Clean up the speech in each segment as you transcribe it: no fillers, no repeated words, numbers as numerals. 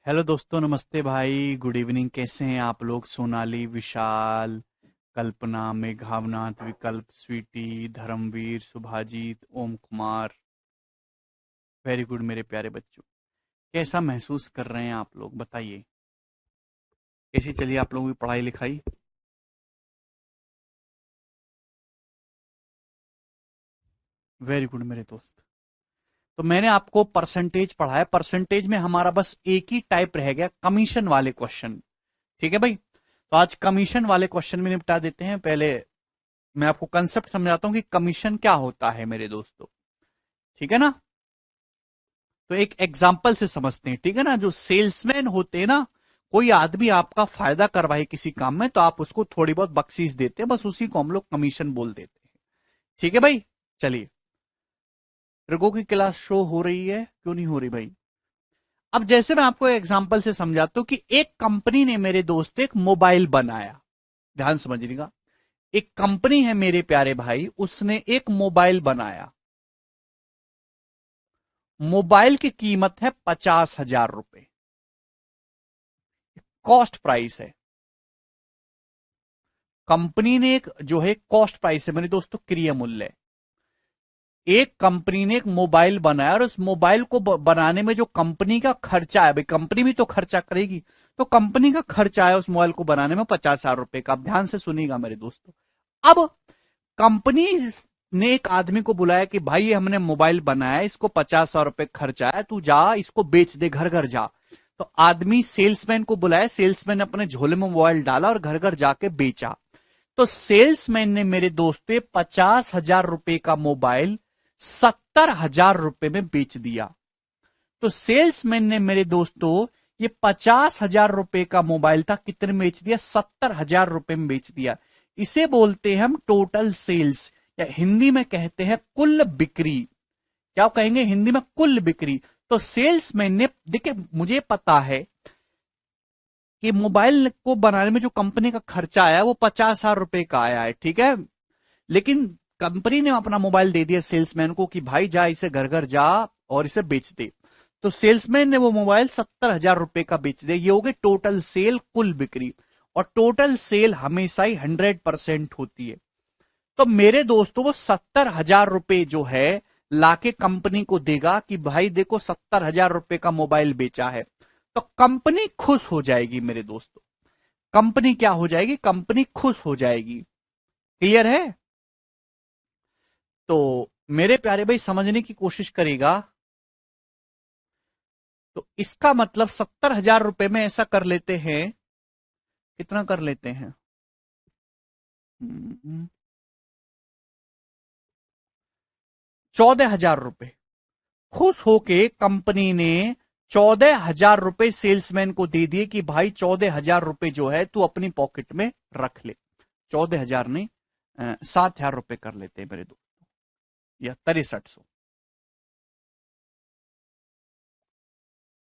Hello दोस्तों, नमस्ते भाई, गुड इवनिंग। कैसे हैं आप लोग? सोनाली, विशाल, कल्पना, मेघावनाथ, विकल्प, स्वीटी, धर्मवीर, सुभाजीत, ओम कुमार। वेरी गुड मेरे प्यारे बच्चों। कैसा महसूस कर रहे हैं आप लोग, बताइए। कैसी चलिए आप लोगों की पढ़ाई लिखाई? वेरी गुड मेरे दोस्त। तो मैंने आपको परसेंटेज पढ़ाया। परसेंटेज में हमारा बस एक ही टाइप रह गया, कमीशन वाले क्वेश्चन। ठीक है भाई। तो आज कमीशन वाले क्वेश्चन में निपटा देते हैं। पहले मैं आपको कंसेप्ट समझाता हूं कि कमीशन क्या होता है मेरे दोस्तों। ठीक है ना? तो एक एग्जाम्पल से समझते हैं। ठीक है ना? जो सेल्समैन होते हैं ना, कोई आदमी आपका फायदा करवाए किसी काम में तो आप उसको थोड़ी बहुत बख्शीश देते हैं, बस उसी को हम लोग कमीशन बोल देते हैं। ठीक है भाई। चलिए, रगो की क्लास शो हो रही है, क्यों नहीं हो रही भाई? अब जैसे मैं आपको एग्जाम्पल से समझाता हूं कि एक कंपनी ने मेरे दोस्त एक मोबाइल बनाया। ध्यान समझिएगा। एक कंपनी है मेरे प्यारे भाई, उसने एक मोबाइल बनाया। मोबाइल की कीमत है 50,000 रुपए। कॉस्ट प्राइस है। कंपनी ने एक जो है कॉस्ट प्राइस है मेरे दोस्तों, क्रिय मूल्य। एक कंपनी ने एक मोबाइल बनाया और उस मोबाइल को बनाने में जो कंपनी का खर्चा है, भाई कंपनी भी तो खर्चा करेगी। तो कंपनी का खर्चा है उस मोबाइल को बनाने में 50,000 रुपए का। आप ध्यान से सुनिएगा मेरे दोस्तों। अब कंपनी ने एक आदमी को बुलाया कि भाई ये हमने मोबाइल बनाया है, इसको 50,000 रुपए खर्चा है, तू जा इसको बेच दे, घर घर जा। तो आदमी सेल्समैन को बुलाया, सेल्समैन ने अपने झोले में मोबाइल डाला और घर घर जाके बेचा। तो सेल्समैन ने मेरे दोस्तों 50,000 रुपए का मोबाइल 70,000 रुपए में बेच दिया। तो सेल्समैन ने मेरे दोस्तों ये 50,000 रुपए का मोबाइल था, कितने में बेच दिया? 70,000 रुपए में बेच दिया। इसे बोलते हैं हम टोटल सेल्स, या हिंदी में कहते हैं कुल बिक्री। क्या कहेंगे हिंदी में? कुल बिक्री। तो सेल्समैन ने, देखिए मुझे पता है कि मोबाइल को बनाने में जो कंपनी का खर्चा आया वो 50,000 रुपए का आया है। ठीक है। लेकिन कंपनी ने अपना मोबाइल दे दिया सेल्समैन को कि भाई जा इसे घर घर जा और इसे बेच दे। तो सेल्समैन ने वो मोबाइल 70,000 रुपए का बेच दिया। ये हो गई टोटल सेल, कुल बिक्री। और टोटल सेल हमेशा ही 100% होती है। तो मेरे दोस्तों वो 70,000 रुपए जो है लाके कंपनी को देगा कि भाई देखो 70,000 रुपए का मोबाइल बेचा है। तो कंपनी खुश हो जाएगी मेरे दोस्तों। कंपनी क्या हो जाएगी? कंपनी खुश हो जाएगी। क्लियर है? तो मेरे प्यारे भाई समझने की कोशिश करेगा। तो इसका मतलब 70,000 रुपए में ऐसा कर लेते हैं। कितना कर लेते हैं? 14,000 रुपए। खुश होके कंपनी ने 14,000 रुपए सेल्समैन को दे दिए कि भाई 14,000 रुपए जो है तू अपनी पॉकेट में रख ले। 14,000 नहीं, 7,000 रुपए कर लेते हैं मेरे दोस्तों, या 6300।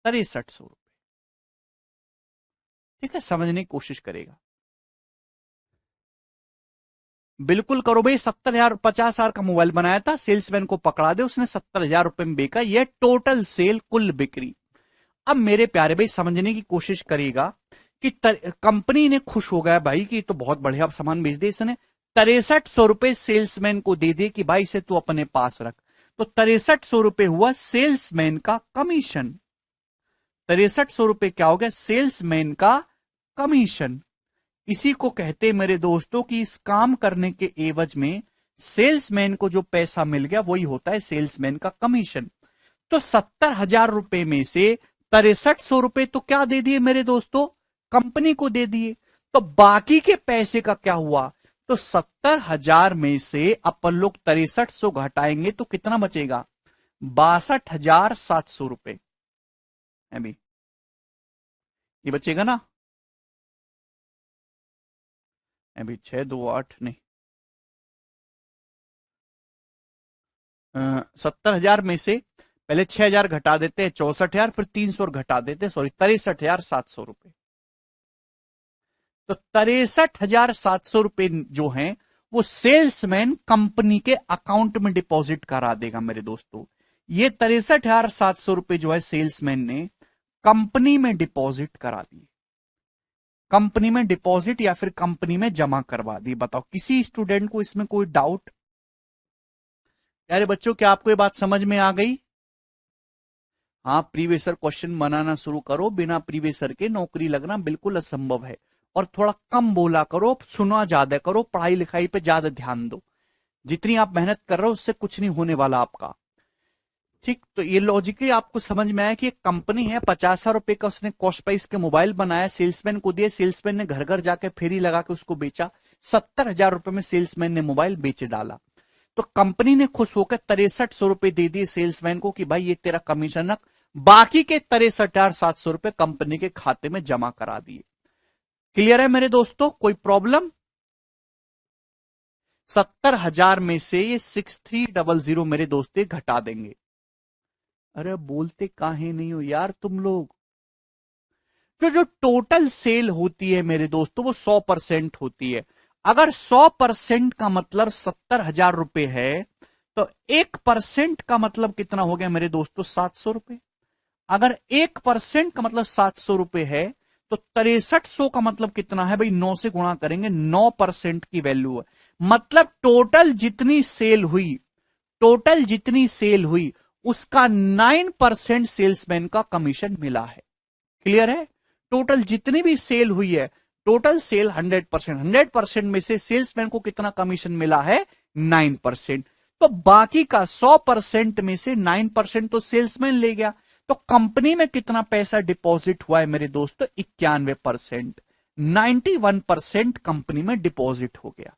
6300 रुपए। ठीक है, समझने की कोशिश करेगा। बिल्कुल करो भाई। 70,000, 50,000 का मोबाइल बनाया था, सेल्समैन को पकड़ा दे, उसने 70,000 रुपए में बेचा। यह टोटल सेल, कुल बिक्री। अब मेरे प्यारे भाई समझने की कोशिश करेगा कि कंपनी ने खुश हो गया भाई कि तो बहुत बढ़िया सामान बेच दे इसने। 6300 रुपए सेल्समैन को दे दे कि भाई इसे तू अपने पास रख। तो 6300 रुपए हुआ सेल्समैन का कमीशन। 6300 रुपए क्या हो गया? सेल्समैन का कमीशन। इसी को कहते हैं मेरे दोस्तों कि इस काम करने के एवज में सेल्समैन को जो पैसा मिल गया वही होता है सेल्समैन का कमीशन। तो 70,000 रुपए में से 6300 रुपए तो क्या दे दिए मेरे दोस्तों? कंपनी को दे दिए। तो बाकी के पैसे का क्या हुआ? तो 70,000 में से अपन लोग 6300 घटाएंगे तो कितना बचेगा? 62,700 रुपए। अभी ये बचेगा ना? अभी 6 2 8 नहीं, 70,000 में से पहले 6,000 घटा देते हैं, 64,000, फिर 300 घटा देते हैं, सॉरी 63,700 रुपए। तो 63,700 रुपए जो हैं वो सेल्समैन कंपनी के अकाउंट में डिपॉजिट करा देगा मेरे दोस्तों। ये 63,700 रुपए जो है सेल्समैन ने कंपनी में डिपॉजिट करा दिए, कंपनी में डिपॉजिट या फिर कंपनी में जमा करवा दिए। बताओ किसी स्टूडेंट को इसमें कोई डाउट? यारे बच्चों क्या आपको ये बात समझ में आ गई? हाँ, प्रीवियसर क्वेश्चन बनाना शुरू करो, बिना प्रीवियसर के नौकरी लगना बिल्कुल असंभव है। और थोड़ा कम बोला करो, सुना ज्यादा करो, पढ़ाई लिखाई पे ज्यादा ध्यान दो। जितनी आप मेहनत कर रहे हो उससे कुछ नहीं होने वाला आपका। ठीक, तो ये लॉजिकली आपको समझ में आया कि एक कंपनी है, 50,000 रुपए का उसने कॉस्ट प्राइस के मोबाइल बनाया, सेल्समैन को दिए, सेल्समैन ने घर घर जाके फेरी लगा के उसको बेचा, 70,000 रुपए में सेल्समैन ने मोबाइल बेच डाला। तो कंपनी ने खुश होकर 6300 रुपए दे दिए सेल्समैन को कि भाई ये तेरा कमीशन रख, बाकी के 63,700 रुपए कंपनी के खाते में जमा करा दिए। क्लियर है मेरे दोस्तों? कोई प्रॉब्लम? 70,000 में से ये 6300 मेरे दोस्त घटा देंगे। अरे बोलते काहे नहीं हो यार तुम लोग? जो टोटल सेल होती है मेरे दोस्तों वो 100% होती है। अगर 100% का मतलब 70,000 रुपए है तो 1% का मतलब कितना हो गया मेरे दोस्तों? 700 रुपए। अगर 1% का मतलब 700 रुपए है तो 6300 का मतलब कितना है भाई? 9 से गुणा करेंगे, 9% की वैल्यू है। मतलब टोटल जितनी सेल हुई, टोटल जितनी सेल हुई उसका 9% सेल्समैन का कमीशन मिला है। क्लियर है? टोटल जितनी भी सेल हुई है, टोटल सेल 100%, 100% में से सेल्समैन को कितना कमीशन मिला है? 9%। तो बाकी का 100% में से 9% तो सेल्समैन ले गया। तो कंपनी में कितना पैसा डिपॉजिट हुआ है मेरे दोस्तों? 91%। 91% कंपनी में डिपॉजिट हो गया।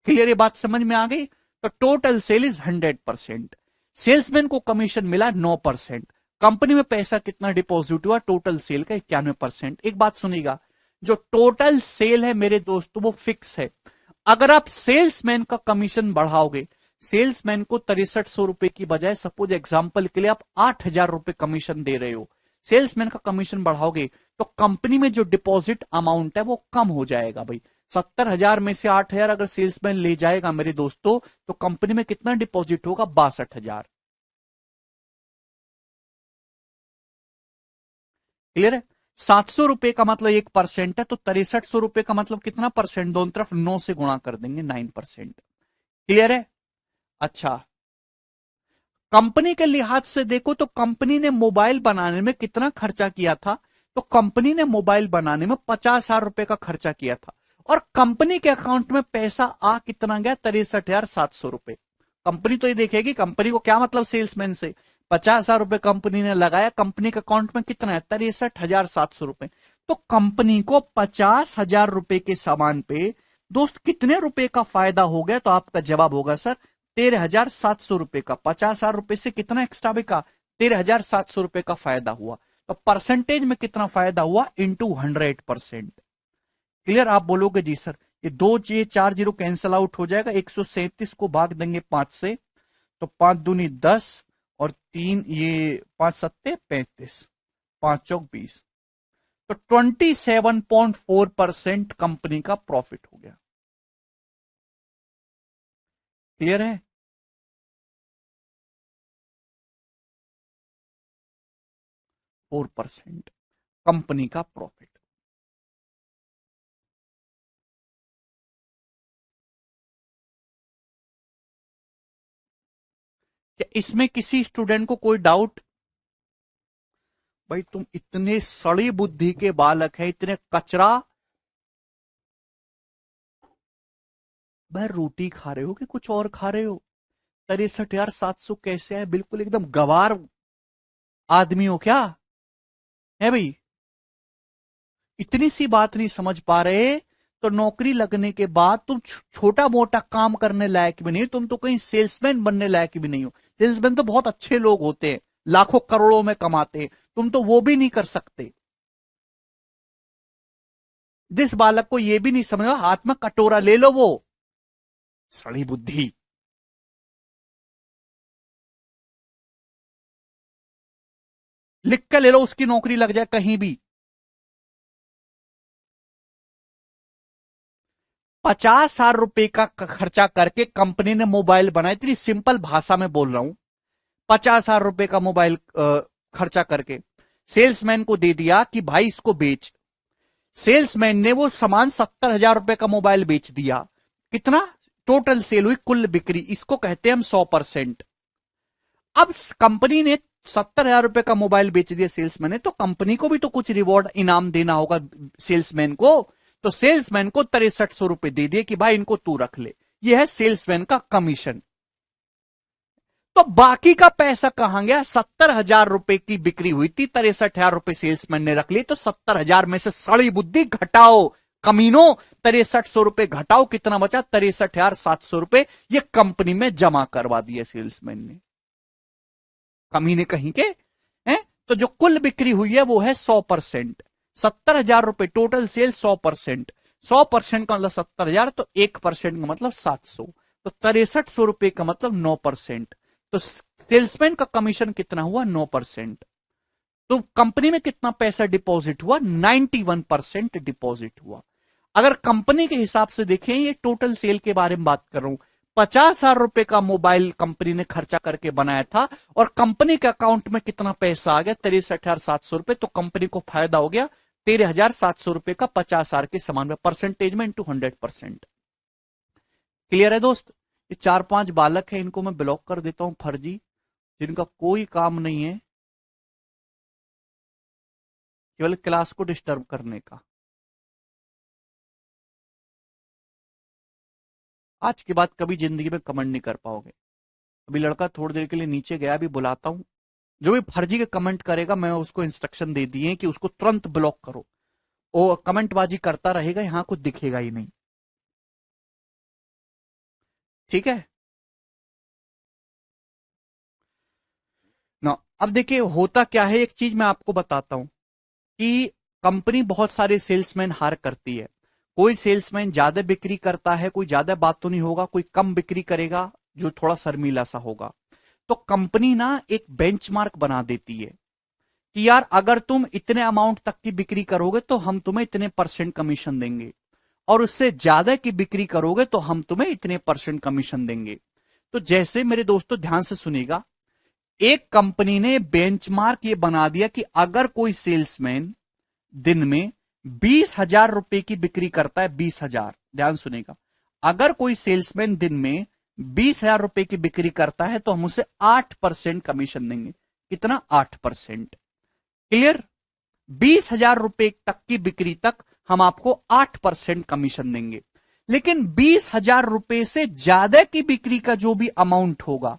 क्लियर? ये बात समझ में आ गई? तो टोटल सेल इज 100%। सेल्समैन को कमीशन मिला 9%। कंपनी में पैसा कितना डिपॉजिट हुआ? टोटल सेल का 91%। एक बात सुनिएगा, जो टोटल सेल है मेरे दोस्तों वो फिक्स है। अगर आप सेल्समैन का कमीशन बढ़ाओगे, सेल्समैन को 6300 रुपए की बजाय सपोज एग्जांपल के लिए आप 8,000 रुपए कमीशन दे रहे हो, सेल्समैन का कमीशन बढ़ाओगे तो कंपनी में जो डिपॉजिट अमाउंट है वो कम हो जाएगा भाई। 70,000 में से 8,000 अगर सेल्समैन ले जाएगा मेरे दोस्तों तो कंपनी में कितना डिपॉजिट होगा? 62,000। क्लियर है? 700 रुपए का मतलब 1% है, तो 6300 रुपए का मतलब कितना परसेंट? दोनों तरफ 9 से गुणा कर देंगे, 9%। क्लियर है? अच्छा, कंपनी के लिहाज से देखो तो कंपनी ने मोबाइल बनाने में कितना खर्चा किया था? तो कंपनी ने मोबाइल बनाने में 50,000 रुपए का खर्चा किया था और कंपनी के अकाउंट में पैसा आ कितना गया? 63,700 रुपए। कंपनी तो ये देखेगी, कंपनी को क्या मतलब सेल्समैन से? 50,000 रुपए कंपनी ने लगाया, कंपनी के अकाउंट में कितना है? 63,700 रुपए। तो कंपनी को 50,000 रुपए के सामान पे दोस्त कितने रुपए का फायदा हो गया? तो आपका जवाब होगा सर 13,700 रुपए का। 50,000 रुपए से कितना एक्स्ट्रा बिका? 13,700 रुपए का फायदा हुआ। तो परसेंटेज में कितना फायदा हुआ? इंटू 100%। क्लियर? आप बोलोगे जी सर ये 4 जीरो कैंसल आउट हो जाएगा, 137 को भाग देंगे 5 से तो 5 दूनी 10 और 3 ये 5 सत्ते 35, 5 चौक 20। तो 27.4% कंपनी का प्रॉफिट हो गया। क्लियर है? 4% कंपनी का प्रॉफिट। क्या इसमें किसी स्टूडेंट को कोई डाउट? भाई तुम इतने सड़ी बुद्धि के बालक है, इतने कचरा। भाई रोटी खा रहे हो कि कुछ और खा रहे हो? 63,700 कैसे है? बिल्कुल एकदम गवार आदमी हो क्या? है भाई? इतनी सी बात नहीं समझ पा रहे? तो नौकरी लगने के बाद तुम छोटा मोटा काम करने लायक भी नहीं, तुम तो कहीं सेल्समैन बनने लायक भी नहीं हो। सेल्समैन तो बहुत अच्छे लोग होते हैं, लाखों करोड़ों में कमाते हैं, तुम तो वो भी नहीं कर सकते। जिस बालक को ये भी नहीं समझ, हाथ में कटोरा ले लो, वो सड़ी बुद्धि। लिख के ले लो, उसकी नौकरी लग जाए कहीं भी। 50,000 रुपए का खर्चा करके कंपनी ने मोबाइल बनाया, इतनी सिंपल भाषा में बोल रहा हूं। 50,000 रुपए का मोबाइल खर्चा करके सेल्समैन को दे दिया कि भाई इसको बेच। सेल्समैन ने वो सामान 70,000 रुपए का मोबाइल बेच दिया। कितना टोटल सेल हुई, कुल बिक्री, इसको कहते हैं हम 100%। अब कंपनी ने 70,000 रुपए का मोबाइल बेच दिया सेल्समैन ने, तो कंपनी को भी तो कुछ रिवॉर्ड इनाम देना होगा सेल्समैन को। तो सेल्समैन को 6300 रुपए दे दिए कि भाई इनको तू रख ले। यह है सेल्समैन का कमीशन। तो बाकी का पैसा कहां गया? 70,000 रुपए की बिक्री हुई थी, 63,000 रुपए सेल्समैन ने रख लिए। तो 70,000 में से सड़ी बुद्धि घटाओ कमीनो, 6300 रुपए घटाओ, कितना बचा? 63,700 रुपए। ये कंपनी में जमा करवा दिए सेल्समैन ने। कमीने कहीं के हैं। तो जो कुल बिक्री हुई है वो है 100%। 70,000 रुपए टोटल सेल, 100%। 100% का मतलब 70,000, तो 1% का मतलब 700। तो 6300 रुपए का मतलब 9%। तो सेल्समैन का कमीशन कितना हुआ? 9%। तो कंपनी में कितना पैसा डिपॉजिट हुआ? 91% डिपॉजिट हुआ। अगर कंपनी के हिसाब से देखें, ये टोटल सेल के बारे में बात कर रहा हूं, 50,000 रुपए का मोबाइल कंपनी ने खर्चा करके बनाया था, और कंपनी के अकाउंट में कितना पैसा आ गया? 63,700 रुपए। तो कंपनी को फायदा हो गया 13,700 रुपए का, 50,000 के समान में, परसेंटेज में इंटू 100%। क्लियर है दोस्त? ये 4-5 बालक है, इनको मैं ब्लॉक कर देता हूं, फर्जी, जिनका कोई काम नहीं है केवल क्लास को डिस्टर्ब करने का। आज के बाद कभी जिंदगी में कमेंट नहीं कर पाओगे। अभी लड़का थोड़ी देर के लिए नीचे गया, अभी बुलाता हूं। जो भी फर्जी के कमेंट करेगा, मैं उसको इंस्ट्रक्शन दे दिए कि उसको तुरंत ब्लॉक करो। वो कमेंटबाजी करता रहेगा, यहां कुछ दिखेगा ही नहीं। ठीक है ना? अब देखिए होता क्या है, एक चीज मैं आपको बताता हूं कि कंपनी बहुत सारे सेल्समैन हायर करती है। कोई सेल्समैन ज्यादा बिक्री करता है, कोई ज्यादा बात तो नहीं होगा, कोई कम बिक्री करेगा जो थोड़ा शर्मीला सा होगा। तो कंपनी ना एक बेंचमार्क बना देती है कि यार अगर तुम इतने अमाउंट तक की बिक्री करोगे तो हम तुम्हें इतने परसेंट कमीशन देंगे, और उससे ज्यादा की बिक्री करोगे तो हम तुम्हें इतने परसेंट कमीशन देंगे। तो जैसे मेरे दोस्तों ध्यान से सुनिएगा, एक कंपनी ने बेंचमार्क ये बना दिया कि अगर कोई सेल्समैन दिन में 20,000 रुपए की बिक्री करता है, 20,000, ध्यान सुनेगा, अगर कोई सेल्समैन दिन में 20,000 रुपए की बिक्री करता है तो हम उसे 8% कमीशन देंगे। कितना? 8%। क्लियर? 20,000 रुपए तक की बिक्री तक हम आपको 8% कमीशन देंगे। लेकिन 20,000 रुपए से ज्यादा की बिक्री का जो भी अमाउंट होगा,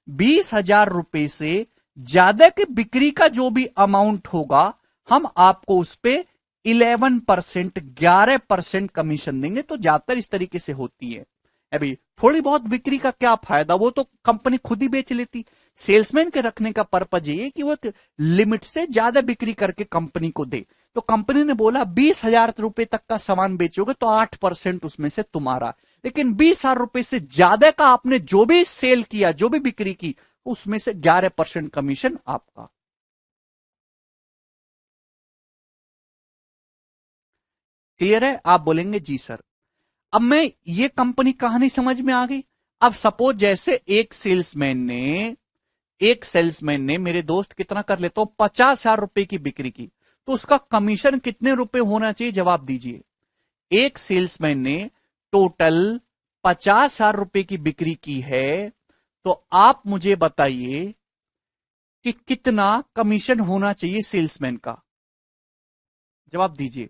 20,000 रुपए से ज्यादा की बिक्री का जो भी अमाउंट होगा, हम आपको उस पे 11%, 11% कमीशन देंगे। तो ज्यादातर इस तरीके से होती है। अभी थोड़ी बहुत बिक्री का क्या फायदा, वो तो कंपनी खुद ही बेच लेती। सेल्समैन के रखने का पर्पज ये है कि वो लिमिट से ज्यादा बिक्री करके कंपनी को दे। तो कंपनी ने बोला 20,000 रुपए तक का सामान बेचोगे तो 8% उसमें से तुम्हारा, लेकिन 20,000 रुपए से ज्यादा का आपने जो भी सेल किया, जो भी बिक्री की, उसमें से 11% कमीशन आपका। क्लियर है? आप बोलेंगे जी सर। अब मैं ये कंपनी कहानी समझ में आ गई। अब सपोज जैसे एक सेल्समैन ने मेरे दोस्त कितना कर लेता हूं, 50,000 रुपए की बिक्री की, तो उसका कमीशन कितने रुपए होना चाहिए? जवाब दीजिए। एक सेल्समैन ने टोटल 50,000 रुपए की बिक्री की है, तो आप मुझे बताइए कि कितना कमीशन होना चाहिए सेल्समैन का? जवाब दीजिए।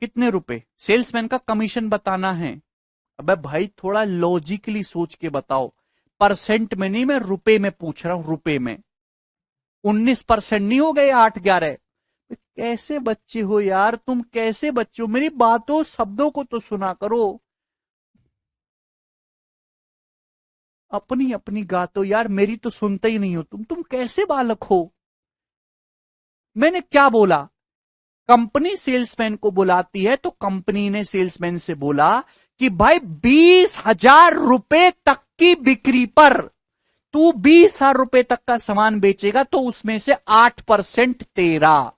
कितने रुपए सेल्समैन का कमीशन बताना है? अबे भाई थोड़ा लॉजिकली सोच के बताओ। परसेंट में नहीं, मैं रुपए में पूछ रहा हूं, रुपए में। 19% नहीं हो गए? 8-11? कैसे बच्चे हो यार तुम, कैसे बच्चे हो? मेरी बातों शब्दों को तो सुना करो। अपनी अपनी गातो यार, मेरी तो सुनते ही नहीं हो तुम कैसे बालक हो? मैंने क्या बोला? कंपनी सेल्समैन को बुलाती है तो कंपनी ने सेल्समैन से बोला कि भाई 20,000 रुपए तक की बिक्री पर तू 20,000 रुपए तक का सामान बेचेगा तो उसमें से 8% तेरा।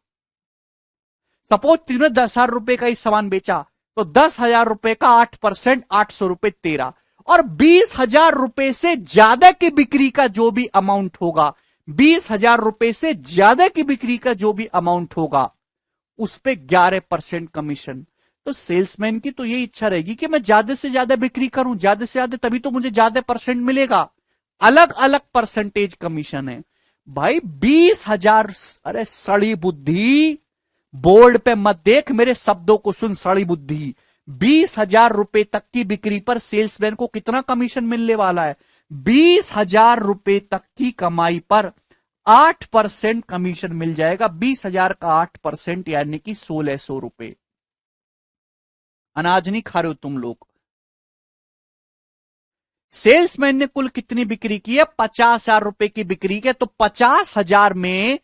सपोज तूने 10,000 रुपए का ही सामान बेचा तो 10,000 रुपए का 8%, 800 रुपए तेरा। और 20,000 रुपए से ज्यादा की बिक्री का जो भी अमाउंट होगा, 20,000 रुपए से ज्यादा की बिक्री का जो भी अमाउंट होगा, उस पे 11% कमीशन। तो सेल्समैन की तो ये इच्छा रहेगी कि मैं ज्यादा से ज्यादा बिक्री करूं, ज्यादा से ज्यादा, तभी तो मुझे ज्यादा परसेंट मिलेगा। अलग अलग परसेंटेज कमीशन है भाई। 20,000, अरे सड़ी बुद्धि, बोर्ड पे मत देख, मेरे शब्दों को सुन, सड़ी बुद्धि। 20,000 रुपए तक की बिक्री पर सेल्समैन को कितना कमीशन मिलने वाला है? 20,000 रुपए तक की कमाई पर 8% कमीशन मिल जाएगा। 20,000 का 8% यानी कि 1,600 रुपए। अनाज नहीं खा रहे हो तुम लोग। सेल्समैन ने कुल कितनी बिक्री की है? 50,000 रुपए की बिक्री के। तो 50,000 में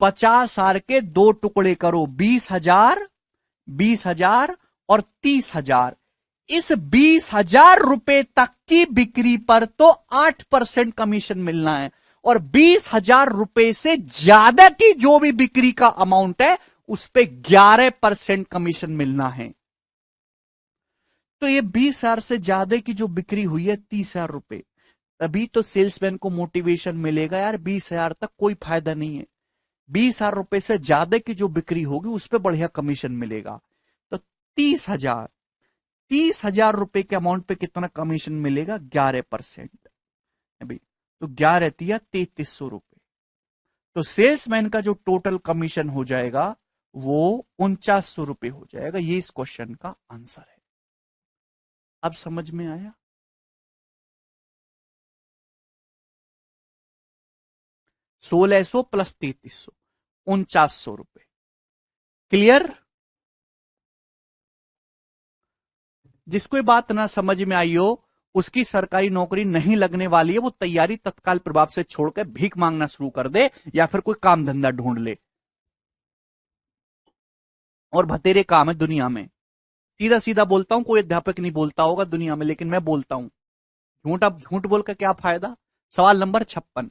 50,000 के दो टुकड़े करो, 20,000, 20,000 और 30,000। इस 20,000 रुपए तक की बिक्री पर तो 8% कमीशन मिलना है, और 20,000 रुपए से ज्यादा की जो भी बिक्री का अमाउंट है उस पे 11% कमीशन मिलना है। तो ये 20,000 से ज्यादा की जो बिक्री हुई है 30,000 रुपए, तभी तो सेल्समैन को मोटिवेशन मिलेगा, यार 20,000 तक कोई फायदा नहीं है, 20,000 रुपए से ज्यादा की जो बिक्री होगी उस पर बढ़िया कमीशन मिलेगा। तो 30,000, 30,000 रुपए के अमाउंट पे कितना कमीशन मिलेगा? 11%। अभी तो 11 तिया 3,300 रुपए। तो सेल्समैन का जो टोटल कमीशन हो जाएगा वो 4,900 रुपए हो जाएगा। ये इस क्वेश्चन का आंसर है। अब समझ में आया? 1,600 प्लस 3,300, 4,900 रुपए। क्लियर? जिसको ये बात ना समझ में आई हो, उसकी सरकारी नौकरी नहीं लगने वाली है, वो तैयारी तत्काल प्रभाव से छोड़कर भीख मांगना शुरू कर दे या फिर कोई काम धंधा ढूंढ ले। और बतेरे काम है दुनिया में। सीधा सीधा बोलता हूं, कोई अध्यापक नहीं बोलता होगा दुनिया में, लेकिन मैं बोलता हूं। झूठ, अब झूठ बोलकर क्या फायदा? सवाल नंबर 56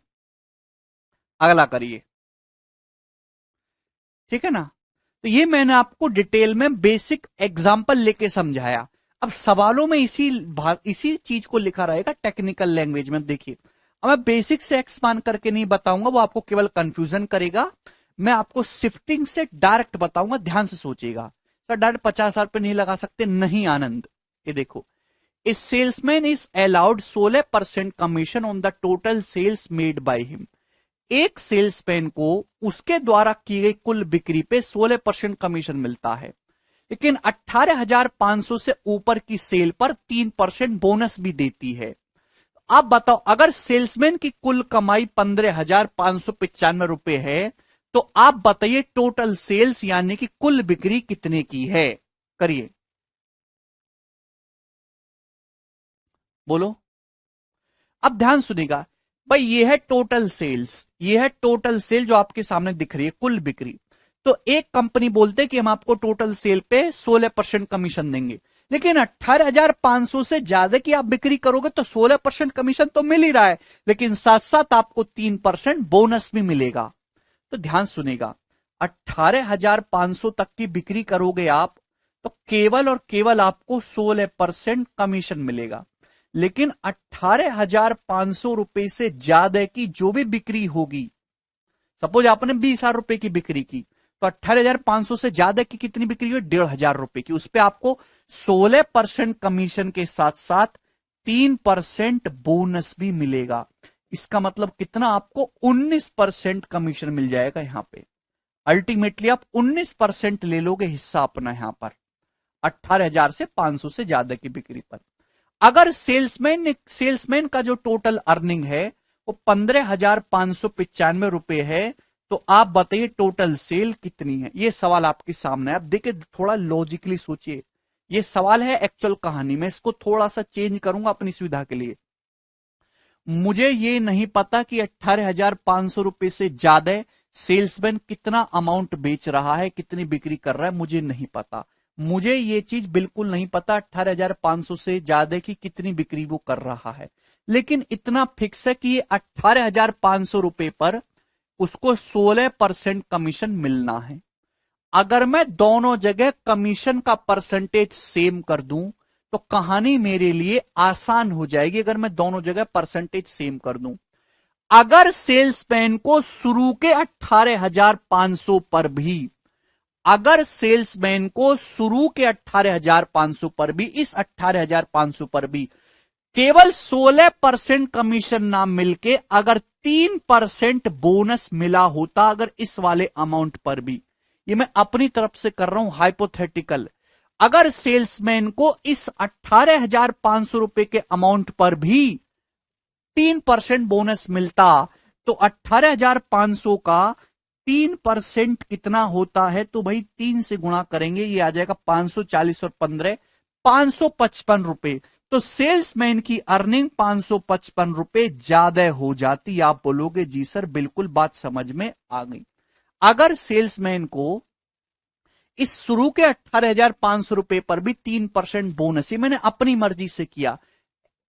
अगला करिए। ठीक है ना? तो ये मैंने आपको डिटेल में बेसिक एग्जांपल लेके समझाया। अब सवालों में इसी चीज को लिखा रहेगा टेक्निकल लैंग्वेज में। देखिए, अब मैं बेसिक से एक्सपांड करके नहीं बताऊंगा, वो आपको केवल कंफ्यूजन करेगा। मैं आपको शिफ्टिंग से डायरेक्ट बताऊंगा, ध्यान से सोचिएगा। सर डायरेक्ट 50,000 पे नहीं लगा सकते? नहीं आनंद, ये देखो, a salesman is allowed 16% commission on the total sales made by him. एक सेल्समैन को उसके द्वारा की गई कुल बिक्री पे 16% कमीशन मिलता है, लेकिन 18,500 से ऊपर की सेल पर 3% बोनस भी देती है। आप बताओ, अगर सेल्समैन की कुल कमाई 15,595 रुपए है, तो आप बताइए टोटल सेल्स यानी कि कुल बिक्री कितने की है? करिए, बोलो। अब ध्यान सुनिएगा भाई, ये है टोटल सेल्स, ये है टोटल सेल जो आपके सामने दिख रही है, कुल बिक्री। तो एक कंपनी बोलते कि हम आपको टोटल सेल पे 16% कमीशन देंगे, लेकिन 18,500 से ज्यादा की आप बिक्री करोगे तो 16% कमीशन तो मिल ही रहा है, लेकिन साथ साथ आपको 3% बोनस भी मिलेगा। तो ध्यान सुनेगा, 18,500 तक की बिक्री करोगे आप तो केवल और केवल आपको 16% कमीशन मिलेगा, लेकिन 18,500 रुपए से ज्यादा की जो भी बिक्री होगी, सपोज आपने 20,000 रुपए की बिक्री की, तो 18,500 से ज्यादा की कितनी बिक्री हुई? 1,500 रुपए की। उस पर आपको 16% कमीशन के साथ साथ 3% बोनस भी मिलेगा। इसका मतलब कितना? आपको 19% कमीशन मिल जाएगा यहां पे। अल्टीमेटली आप 19% ले लोगे हिस्सा अपना यहां पर, 18,000 से 500 से ज्यादा की बिक्री पर। अगर सेल्समैन का जो टोटल अर्निंग है वो 15,595 रुपए है, तो आप बताइए टोटल सेल कितनी है? ये सवाल आपके सामने है। अब देखिए, थोड़ा लॉजिकली सोचिए। ये सवाल है एक्चुअल कहानी में, इसको थोड़ा सा चेंज करूंगा अपनी सुविधा के लिए। मुझे ये नहीं पता कि 18,500 रुपए से ज्यादा सेल्समैन कितना अमाउंट बेच रहा है, कितनी बिक्री कर रहा है, मुझे नहीं पता। मुझे ये चीज बिल्कुल नहीं पता 18,500 से ज्यादा की कितनी बिक्री वो कर रहा है, लेकिन इतना फिक्स है कि ये 18,500 रुपए पर उसको 16% कमीशन मिलना है। अगर मैं दोनों जगह कमीशन का परसेंटेज सेम कर दूं तो कहानी मेरे लिए आसान हो जाएगी। अगर मैं दोनों जगह परसेंटेज सेम कर दूं, अगर सेल्समैन को शुरू के 18,500 पर भी, अगर सेल्समैन को शुरू के 18,500 पर भी, इस 18,500 पर भी केवल 16% कमीशन ना मिलके अगर 3% बोनस मिला होता, अगर इस वाले अमाउंट पर भी, ये मैं अपनी तरफ से कर रहा हूं हाइपोथेटिकल, अगर सेल्समैन को इस 18,500 रुपए के अमाउंट पर भी 3% बोनस मिलता, तो 18,500 का 3% कितना होता है? तो भाई 3 से गुणा करेंगे, ये आ जाएगा 540 और 15 555 रुपए। तो सेल्समैन की अर्निंग 555 रुपए ज्यादा हो जाती। आप बोलोगे जी सर बिल्कुल बात समझ में आ गई। अगर सेल्समैन को इस शुरू के 18,500 रुपए पर भी 3% बोनस, ही मैंने अपनी मर्जी से किया,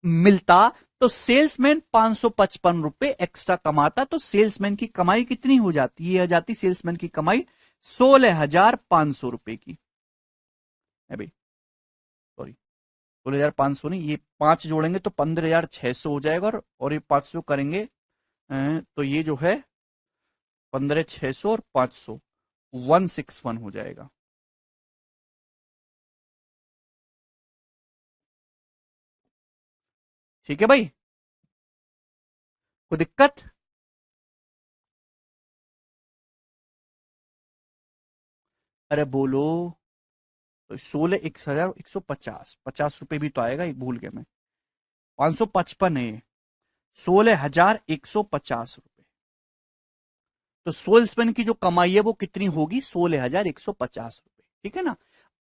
मिलता, तो सेल्समैन 555 रुपए एक्स्ट्रा कमाता। तो सेल्समैन की कमाई कितनी हो जाती? ये आ जाती सेल्समैन की कमाई 16,500 रुपए की है भाई। सॉरी 16,500 नहीं, ये 5 जोड़ेंगे तो 15,600 हो जाएगा, और ये 500 करेंगे तो ये जो है 15,600 और 500 161 हो जाएगा। ठीक है भाई, कोई दिक्कत? अरे बोलो। तो 16,150 50 रुपए भी तो आएगा, एक भूल गया मैं, 555 है, 16,150 रुपए। तो सेल्समैन की जो कमाई है वो कितनी होगी? 16,150 रुपए। ठीक है ना।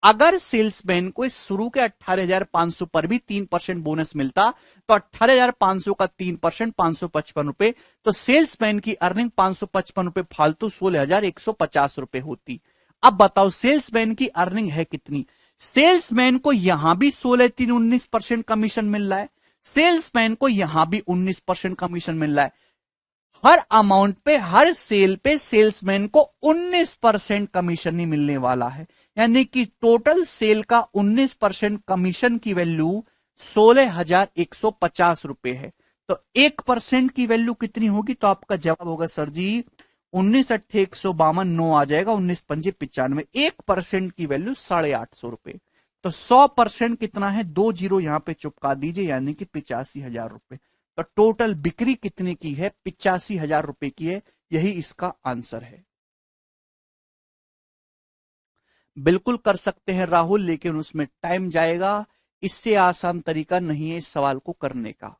अगर सेल्समैन को इस शुरू के 18,500 पर भी 3% बोनस मिलता, तो 18,500 का 3% 555 रुपए, तो सेल्समैन की अर्निंग 555 रुपए फालतू 16,150 रुपए होती। अब बताओ सेल्समैन की अर्निंग है कितनी? सेल्समैन को यहां भी 16 3 19% कमीशन मिल रहा है, सेल्समैन को यहां भी 19% कमीशन मिल रहा है। हर अमाउंट पे, हर सेल पे सेल्समैन को 19% कमीशन ही मिलने वाला है। यानी कि टोटल सेल का 19% कमीशन की वैल्यू 16,150 रुपए है। तो 1% की वैल्यू कितनी होगी? तो आपका जवाब होगा सर जी 19 8 152 9 आ जाएगा, 19 5 95। 1% की वैल्यू 850 रुपए। तो 100% कितना है? 2 जीरो यहां पे चुपका दीजिए, यानी कि 85,000 रुपए। तो टोटल बिक्री कितने की है? 85,000 रुपए की है। यही इसका आंसर है। बिल्कुल कर सकते हैं राहुल, लेकिन उसमें टाइम जाएगा। इससे आसान तरीका नहीं है इस सवाल को करने का।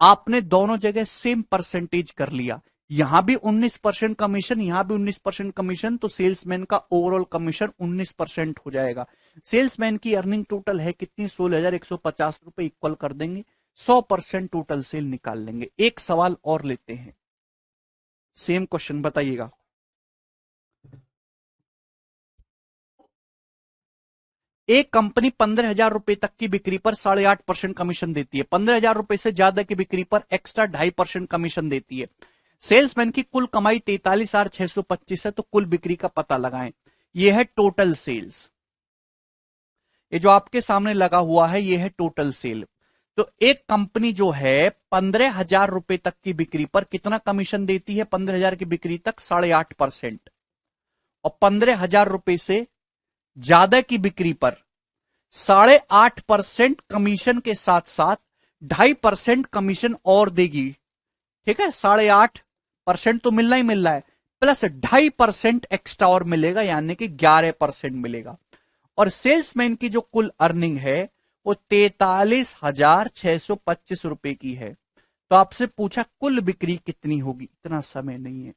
आपने दोनों जगह सेम परसेंटेज कर लिया, यहां भी 19% कमीशन, यहां भी 19% कमीशन, तो सेल्समैन का ओवरऑल कमीशन 19% हो जाएगा। सेल्समैन की अर्निंग टोटल है कितनी? 16,150 रुपए इक्वल कर देंगे, 100% टोटल सेल निकाल लेंगे। एक सवाल और लेते हैं, सेम क्वेश्चन बताइएगा। एक कंपनी 15,000 रुपए तक की बिक्री पर 8.5% कमीशन देती है, 15,000 रुपए से ज्यादा की बिक्री पर एक्स्ट्रा 2.5% कमीशन देती है। सेल्समैन की कुल कमाई 43,625 है, तो कुल बिक्री का पता लगाएं। यह है टोटल सेल्स, ये जो आपके सामने लगा हुआ है ये है टोटल सेल। तो एक कंपनी जो है 15,000 रुपए तक की बिक्री पर कितना कमीशन देती है? 15,000 की बिक्री तक 8.5%, और 15,000 रुपए से ज्यादा की बिक्री पर 8.5% कमीशन के साथ साथ 2.5% कमीशन और देगी। ठीक है, 8.5% तो मिलना ही मिल रहा है, प्लस 2.5% एक्स्ट्रा और मिलेगा, यानी कि 11% मिलेगा। और सेल्समैन की जो कुल अर्निंग है वो 43,625 रुपए की है। तो आपसे पूछा कुल बिक्री कितनी होगी? इतना समय नहीं है,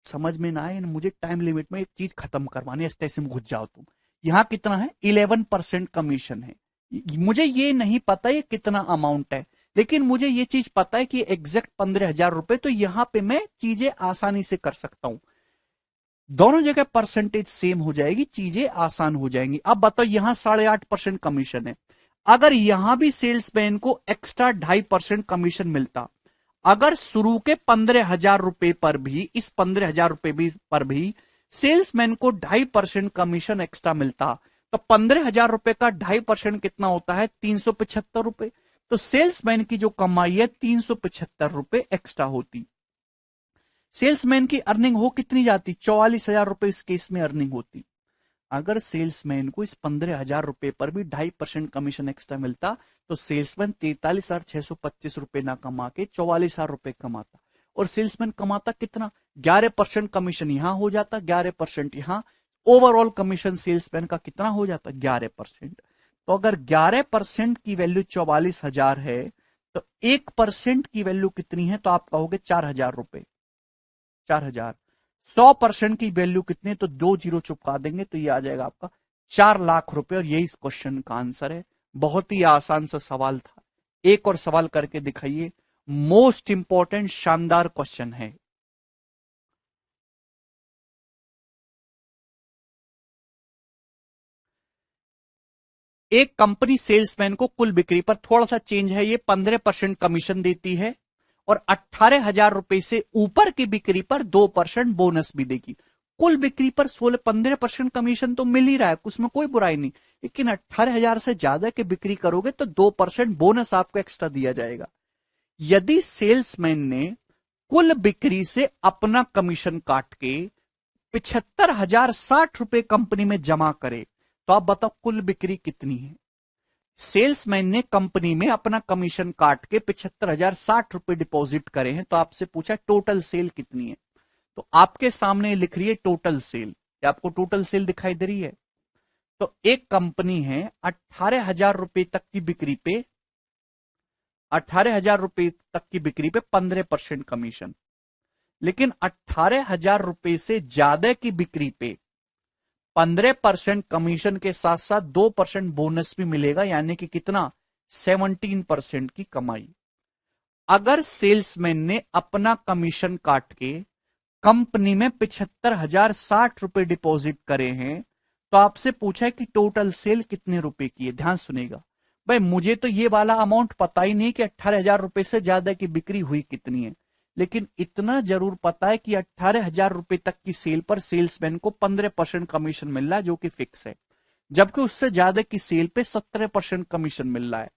समझ में ना आए मुझे टाइम लिमिट में एक चीज खत्म करवानी है, ऐसे में घुस जाओ तुम। यहां कितना है? 11% कमीशन है। मुझे ये नहीं पता ये कितना अमाउंट है, लेकिन मुझे ये चीज पता है कि एग्जैक्ट 15,000 रुपए, तो यहां पे मैं चीजें आसानी से कर सकता हूं। दोनों जगह परसेंटेज सेम हो जाएगी, चीजें आसान हो जाएंगी। अब बताओ यहां 8.5% कमीशन है, अगर यहां भी सेल्समैन को एक्स्ट्रा 2.5% कमीशन मिलता, अगर शुरू के 15,000 रुपए पर भी, इस 15,000 रुपए भी पर भी सेल्समैन को 2.5% कमीशन एक्स्ट्रा मिलता, तो 15,000 रुपए का 2.5% कितना होता है? 375 रुपए। तो सेल्समैन की जो कमाई है 375 रुपए एक्स्ट्रा होती। सेल्समैन की अर्निंग हो कितनी जाती? 44,000 रुपए इस केस में अर्निंग होती। अगर सेल्समैन को इस 15,000 रुपए पर भी 2.5% कमीशन एक्स्ट्रा मिलता, तो सेल्समैन 43,625 रुपए ना कमा के 44,000 रुपए कमाता। और सेल्समैन कमाता कितना? 11% कमीशन यहां हो जाता, 11% यहां। ओवरऑल कमीशन सेल्समैन का कितना हो जाता? 11%। तो अगर 11% की वैल्यू 44,000 है, तो 1% की वैल्यू कितनी है? तो आप कहोगे 4,000 रुपए। 4,000। 100% की वैल्यू कितनी? तो 2 जीरो चुपका देंगे तो ये आ जाएगा आपका 4 लाख रुपए। और यही इस क्वेश्चन का आंसर है। बहुत ही आसान सा सवाल था। एक और सवाल करके दिखाइए। मोस्ट इंपॉर्टेंट शानदार क्वेश्चन है। एक कंपनी सेल्समैन को कुल बिक्री पर, थोड़ा सा चेंज है ये, 15% कमीशन देती है और 18,000 रुपए से ऊपर की बिक्री पर 2% बोनस भी देगी। कुल बिक्री पर 15% कमीशन तो मिल ही रहा है, उसमें कोई बुराई नहीं, लेकिन 18,000 से ज्यादा की बिक्री करोगे तो 2% बोनस आपको एक्स्ट्रा दिया जाएगा। यदि सेल्समैन ने कुल बिक्री से अपना कमीशन काट के 75,060 रुपए कंपनी में जमा करे, तो आप बताओ कुल बिक्री कितनी है? सेल्समैन ने कंपनी में अपना कमीशन काट के 75,060 रुपए डिपॉजिट करे हैं, तो आपसे पूछा टोटल सेल कितनी है? तो आपके सामने लिख रही है टोटल सेल। क्या आपको टोटल सेल दिखाई दे रही है? तो एक कंपनी है 18,000 रुपए तक की बिक्री पे, 18,000 रुपए तक की बिक्री पे 15% कमीशन, लेकिन 18,000 रुपए से ज्यादा की बिक्री पे 15% कमीशन के साथ साथ 2% बोनस भी मिलेगा, यानी कि कितना? 17% की कमाई। अगर सेल्समैन ने अपना कमीशन काट के कंपनी में 75,060 रुपए डिपॉजिट करे हैं, तो आपसे पूछा है कि टोटल सेल कितने रुपए की है। ध्यान सुनेगा भाई, मुझे तो ये वाला अमाउंट पता ही नहीं कि 18,000 रुपए से ज्यादा की बिक्री हुई कितनी है, लेकिन इतना जरूर पता है कि 18,000 रुपए तक की सेल पर सेल्समैन को 15% कमीशन मिल रहा है, जो कि फिक्स है, जबकि उससे ज्यादा की सेल पे 17% कमीशन मिल रहा है।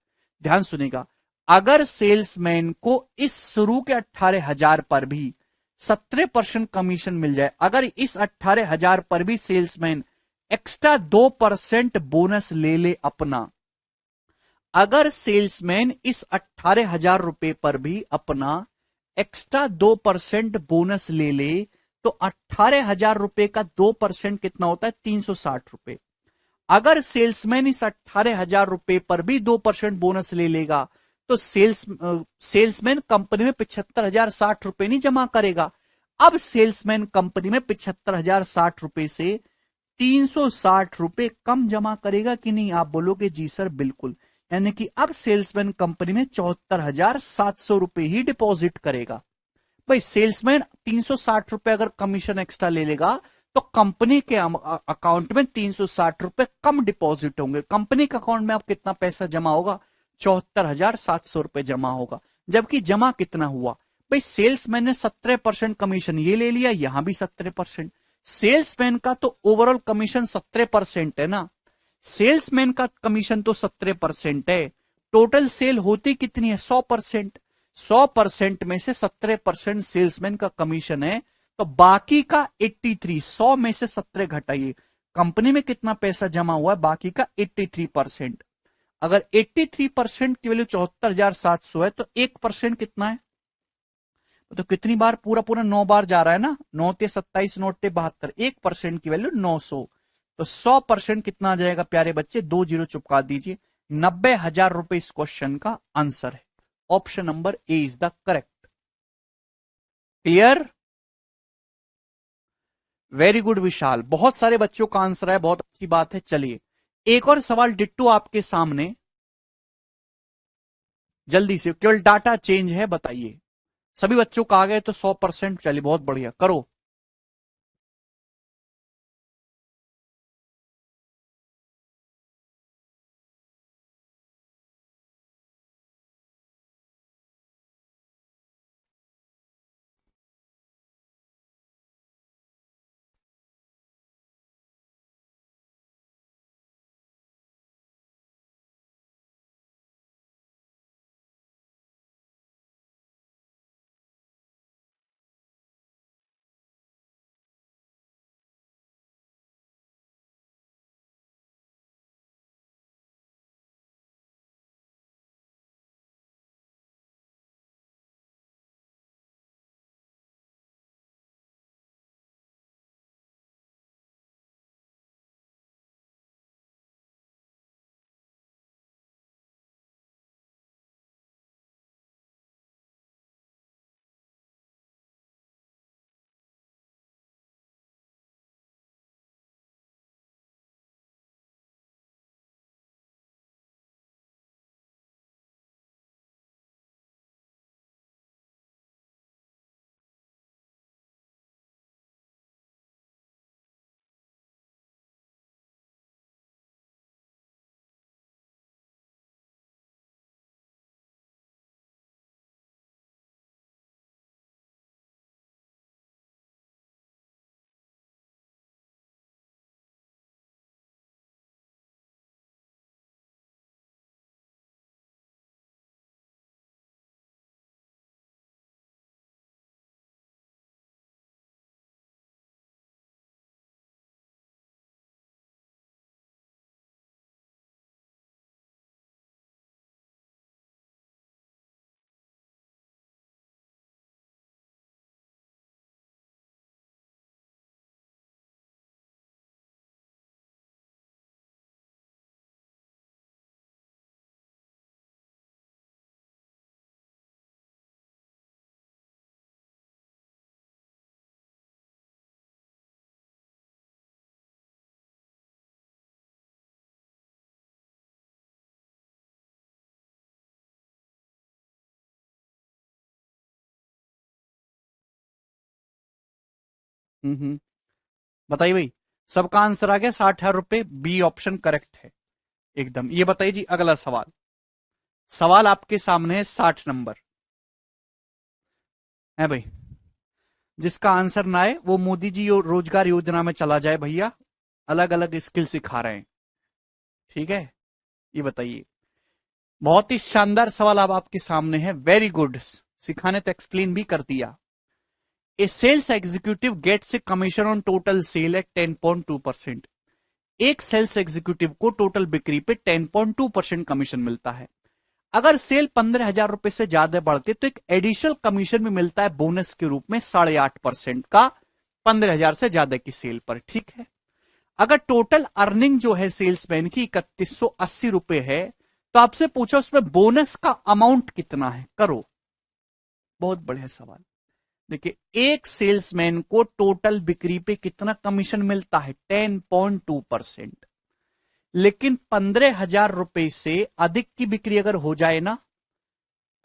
ध्यान सुनेगा, अगर सेल्समैन को इस शुरू के 18,000 पर भी 17% कमीशन मिल जाए, अगर इस 18,000 पर भी सेल्समैन एक्स्ट्रा 2% बोनस ले ले अपना, अगर सेल्समैन इस 18,000 रुपए पर भी अपना एक्स्ट्रा 2% बोनस ले ले, तो 18,000 रुपए का 2% कितना होता है? 360 रुपए। अगर सेल्समैन इस 18,000 रुपए पर भी 2% बोनस ले लेगा, तो सेल्समैन कंपनी में 75,060 रुपए नहीं जमा करेगा। अब सेल्समैन कंपनी में 75,060 रुपए से 360 रुपए कम जमा करेगा कि नहीं? आप बोलोगे जी सर बिल्कुल। यानी कि अब सेल्समैन कंपनी में 74,700 रुपए ही डिपॉजिट करेगा। भाई सेल्समैन 360 रुपए अगर कमीशन एक्स्ट्रा ले लेगा, तो कंपनी के अकाउंट में 360 रुपए कम डिपॉजिट होंगे। कंपनी के अकाउंट में अब कितना पैसा जमा होगा? 74,700 रुपए जमा होगा। जबकि जमा कितना हुआ? भाई सेल्समैन ने 17% कमीशन ये ले लिया, यहां भी 17%। सेल्समैन का तो ओवरऑल कमीशन 17% है ना, सेल्समैन का कमीशन तो 17% है। टोटल सेल होती कितनी है? 100%। 100% में से 17% सेल्समैन का कमीशन है, तो बाकी का 83, 100 में से 17 घटाइए, कंपनी में कितना पैसा जमा हुआ है? बाकी का 83%। अगर 83% की वैल्यू 74,700 है, तो 1% कितना है? तो कितनी बार? पूरा पूरा 9 बार जा रहा है ना, 9 ते 27, 9 ते 72, 1% की वैल्यू 900। तो 100% कितना आ जाएगा प्यारे बच्चे? 2 जीरो चुपका दीजिए। 90,000 रुपए इस क्वेश्चन का आंसर है। Option number A is the correct. Clear? Very good Vishal, बहुत सारे बच्चों का आंसर है, बहुत अच्छी बात है। चलिए एक और सवाल डिट्टो आपके सामने, जल्दी से, केवल डाटा चेंज है, बताइए। सभी बच्चों का आ गए तो 100%। चलिए बहुत बढ़िया, करो। बताइए भाई, सबका आंसर आ गया 60,000 रुपए, बी ऑप्शन करेक्ट है एकदम। ये बताइए जी अगला सवाल, सवाल आपके सामने है 60 नंबर है भाई। जिसका आंसर ना आए वो मोदी जी रोजगार योजना में चला जाए भैया, अलग अलग स्किल सिखा रहे हैं, ठीक है। ये बताइए, बहुत ही शानदार सवाल अब आपके सामने है, वेरी गुड। सिखाने तो एक्सप्लेन भी कर दिया। A sales executive gets a commission on total sale at 10.2%। एक सेल्स एग्जीक्यूटिव को टोटल बिक्री पे 10.2% कमीशन मिलता है। अगर सेल 15,000 रुपए से ज्यादा बढ़ते तो एक एडिशनल कमीशन भी मिलता है बोनस के रूप में 8.5% का, 15,000 से ज्यादा की सेल पर, ठीक है। अगर टोटल अर्निंग जो है सेल्समैन की 3180 रुपए है, तो आपसे पूछा उसमें बोनस का अमाउंट कितना है, करो। बहुत बढ़िया सवाल। देखिए, एक सेल्समैन को टोटल बिक्री पे कितना कमीशन मिलता है, 10.2%। लेकिन 15,000 रुपए से अधिक की बिक्री अगर हो जाए ना,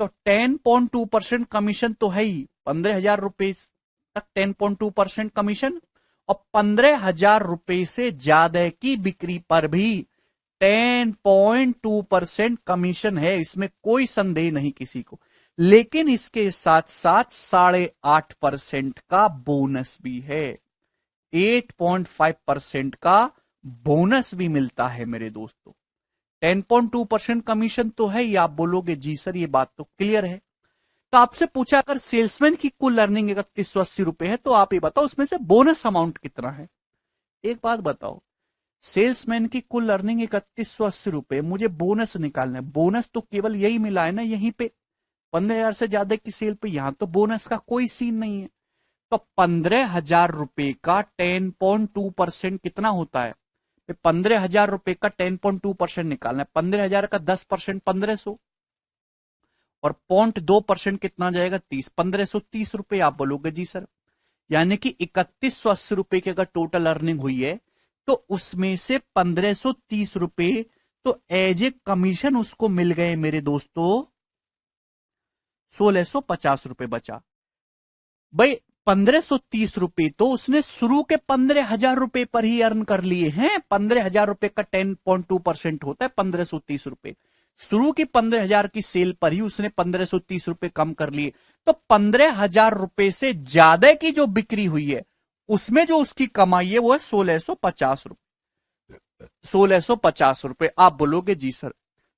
तो 10.2% कमीशन तो है ही, 15,000 रुपए तक 10.2% कमीशन, और 15,000 रुपए से ज्यादा की बिक्री पर भी 10.2% कमीशन है, इसमें कोई संदेह नहीं किसी को। लेकिन इसके साथ साथ 8.5% का बोनस भी है, 8.5% का बोनस भी मिलता है मेरे दोस्तों। 10.2% कमीशन तो है ही, आप बोलोगे जी सर ये बात तो क्लियर है। तो आपसे पूछा अगर सेल्समैन की कुल अर्निंग 3180 रुपए है, तो आप ये बताओ उसमें से बोनस अमाउंट कितना है। एक बात बताओ, सेल्समैन की कुल अर्निंग 3180 रुपए, मुझे बोनस निकालना है। बोनस तो केवल यही मिला है ना यहीं पे, 15,000 से ज्यादा की सेल पे, यहां तो बोनस का कोई सीन नहीं है। तो 15,000 रुपए का 10.2% कितना होता है, 15,000 रुपए का 10.2% निकालना है। 15,000 का 10% 1,500, और 0.2% कितना जाएगा, 30, 1,530 रुपए। आप बोलोगे जी सर, यानी कि 3180 रुपए की अगर टोटल अर्निंग हुई है, तो उसमें से 1,530 रुपए तो एज ए कमीशन उसको मिल गए मेरे दोस्तों, 1,650 रुपए बचा भाई। 1,530 रुपए तो उसने शुरू के 15,000 रुपए पर ही अर्न कर लिए हैं। 15,000 रुपए का 10.2% होता है 1,530 रुपए। शुरू की 15,000 की सेल पर ही उसने 1,530 रुपए कम कर लिए। तो 15,000 रुपए से ज्यादा की जो बिक्री हुई है, उसमें जो उसकी कमाई है वो है 1,650 रुपए। 1,650 रुपए। आप बोलोगे जी सर,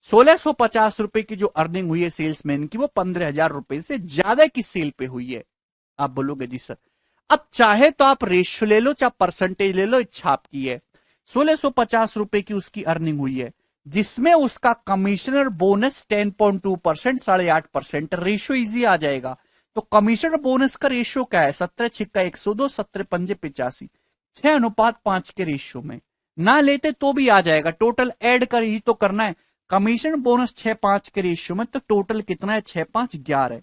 1,650 रुपए की जो अर्निंग हुई है सेल्समैन की, वो 15,000 रुपए से ज्यादा की सेल पे हुई है। आप बोलोगे जी सर। अब चाहे तो आप रेशियो ले लो, चाहे परसेंटेज ले लो, इच्छा आपकी है। 1,650 रुपए की उसकी अर्निंग हुई है, जिसमें उसका कमिश्नर बोनस 10.2%, 8.5%। रेशियो इजी आ जाएगा। तो कमिश्नर बोनस का रेशियो क्या है, 17 छिक्का 102, 17 पंजे 85, 6:5 के रेशियो में। ना लेते तो भी आ जाएगा, टोटल ऐड कर ही तो करना है। कमीशन बोनस 6:5 के रेशियो में, तो टोटल कितना है, 6:5 11।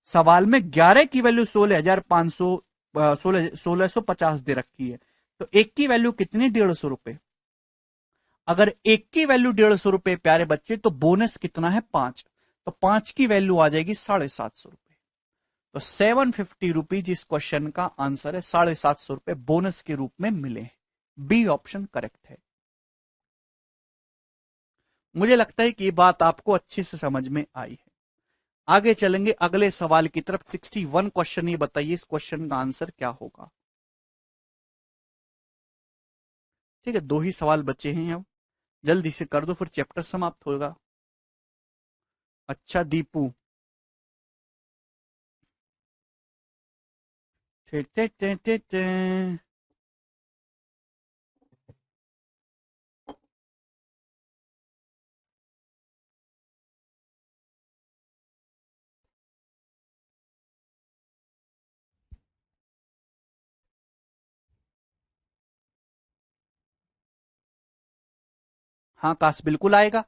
सवाल में 11 की वैल्यू 16,500, 1,650 दे रखी है। तो एक की वैल्यू कितनी, 150 रुपए। अगर एक की वैल्यू 150 रुपए प्यारे बच्चे, तो बोनस कितना है, 5। तो 5 की वैल्यू आ जाएगी 750 रुपए। तो 750 इस क्वेश्चन का आंसर है। 750 रुपए बोनस के रूप में मिले हैं। बी ऑप्शन करेक्ट है। मुझे लगता है कि ये बात आपको अच्छे से समझ में आई है। आगे चलेंगे अगले सवाल की तरफ। 61 क्वेश्चन, ये बताइए इस क्वेश्चन का आंसर क्या होगा। ठीक है, 2 ही सवाल बचे हैं अब, जल्दी से कर दो फिर चैप्टर समाप्त होगा। अच्छा दीपू, टे टे टे टे टे। हाँ काश, बिल्कुल आएगा।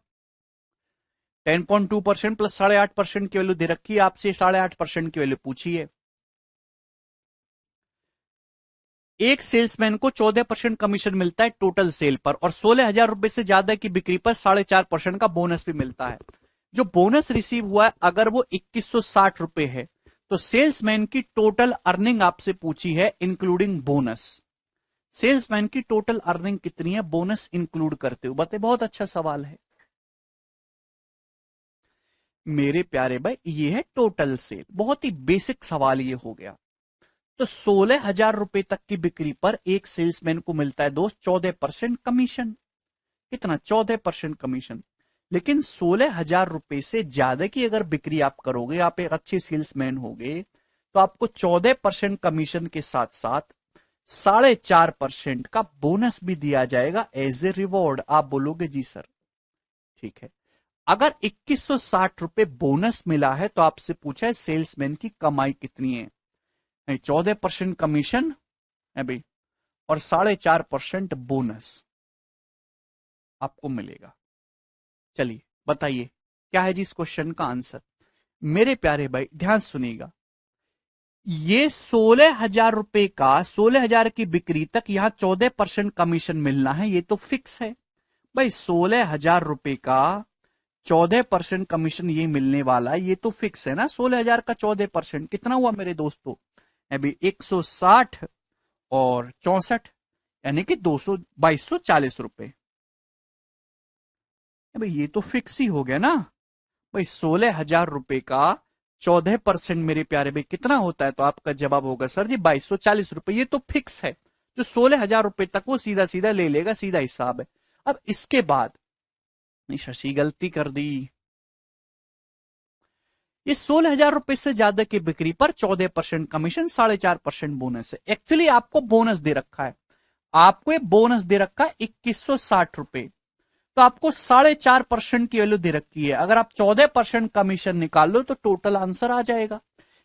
10.2% प्लस 8.5% की वैल्यू दे रखी है आपसे, 8.5% की वैल्यू पूछी है। एक सेल्समैन को 14% कमीशन मिलता है टोटल सेल पर, और 16,000 रुपए से ज्यादा की बिक्री पर 4.5% का बोनस भी मिलता है। जो बोनस रिसीव हुआ है, अगर वो 2,160 रुपए है, तो सेल्समैन की टोटल अर्निंग आपसे पूछी है इंक्लूडिंग बोनस। सेल्समैन की टोटल अर्निंग कितनी है बोनस इंक्लूड करते हुए, बताए। बहुत अच्छा सवाल है मेरे प्यारे भाई, ये है टोटल सेल। बहुत ही बेसिक सवाल ये हो गया। तो 16,000 रुपए तक की बिक्री पर एक सेल्समैन को मिलता है दोस्त 14% कमीशन। कितना? 14% कमीशन। लेकिन 16,000 रुपए से ज्यादा की अगर बिक्री आप करोगे, आप एक अच्छे सेल्समैन होगे, तो आपको 14% कमीशन के साथ साथ 4.5% का बोनस भी दिया जाएगा एज ए रिवॉर्ड। आप बोलोगे जी सर ठीक है। अगर 2160 रुपए बोनस मिला है तो आपसे पूछा है सेल्समैन की कमाई कितनी है। 14% कमीशन है भाई और 4.5% बोनस आपको मिलेगा। चलिए बताइए क्या है जी इस क्वेश्चन का आंसर। मेरे प्यारे भाई ध्यान सुनिएगा, ये 16,000 रुपए का 16,000 की बिक्री तक यहां 14% कमीशन मिलना है, ये तो फिक्स है भाई। 16,000 रुपए का 14% कमीशन ये मिलने वाला है, ये तो फिक्स है ना। 16,000 का 14% कितना हुआ मेरे दोस्तों? अभी 160 और 64 यानी कि 2240 रुपए। भाई ये तो फिक्स ही हो गया ना भाई। 16,000 रुपए का 14% मेरे प्यारे भाई कितना होता है? तो आपका जवाब होगा सर जी 2240 रुपए। ये तो फिक्स है, जो 16,000 रुपए तक वो सीधा सीधा ले लेगा, सीधा हिसाब है। अब इसके बाद नहीं, शशि गलती कर दी। ये 16,000 रुपए से ज्यादा की बिक्री पर 14% कमीशन, 4.5% बोनस है। एक्चुअली आपको बोनस दे रखा है, आपको ये बोनस दे रखा है 2160 रुपए। तो आपको 4.5% की वैल्यू दे रखी है। अगर आप 14% कमीशन निकाल लो तो टोटल आंसर आ जाएगा।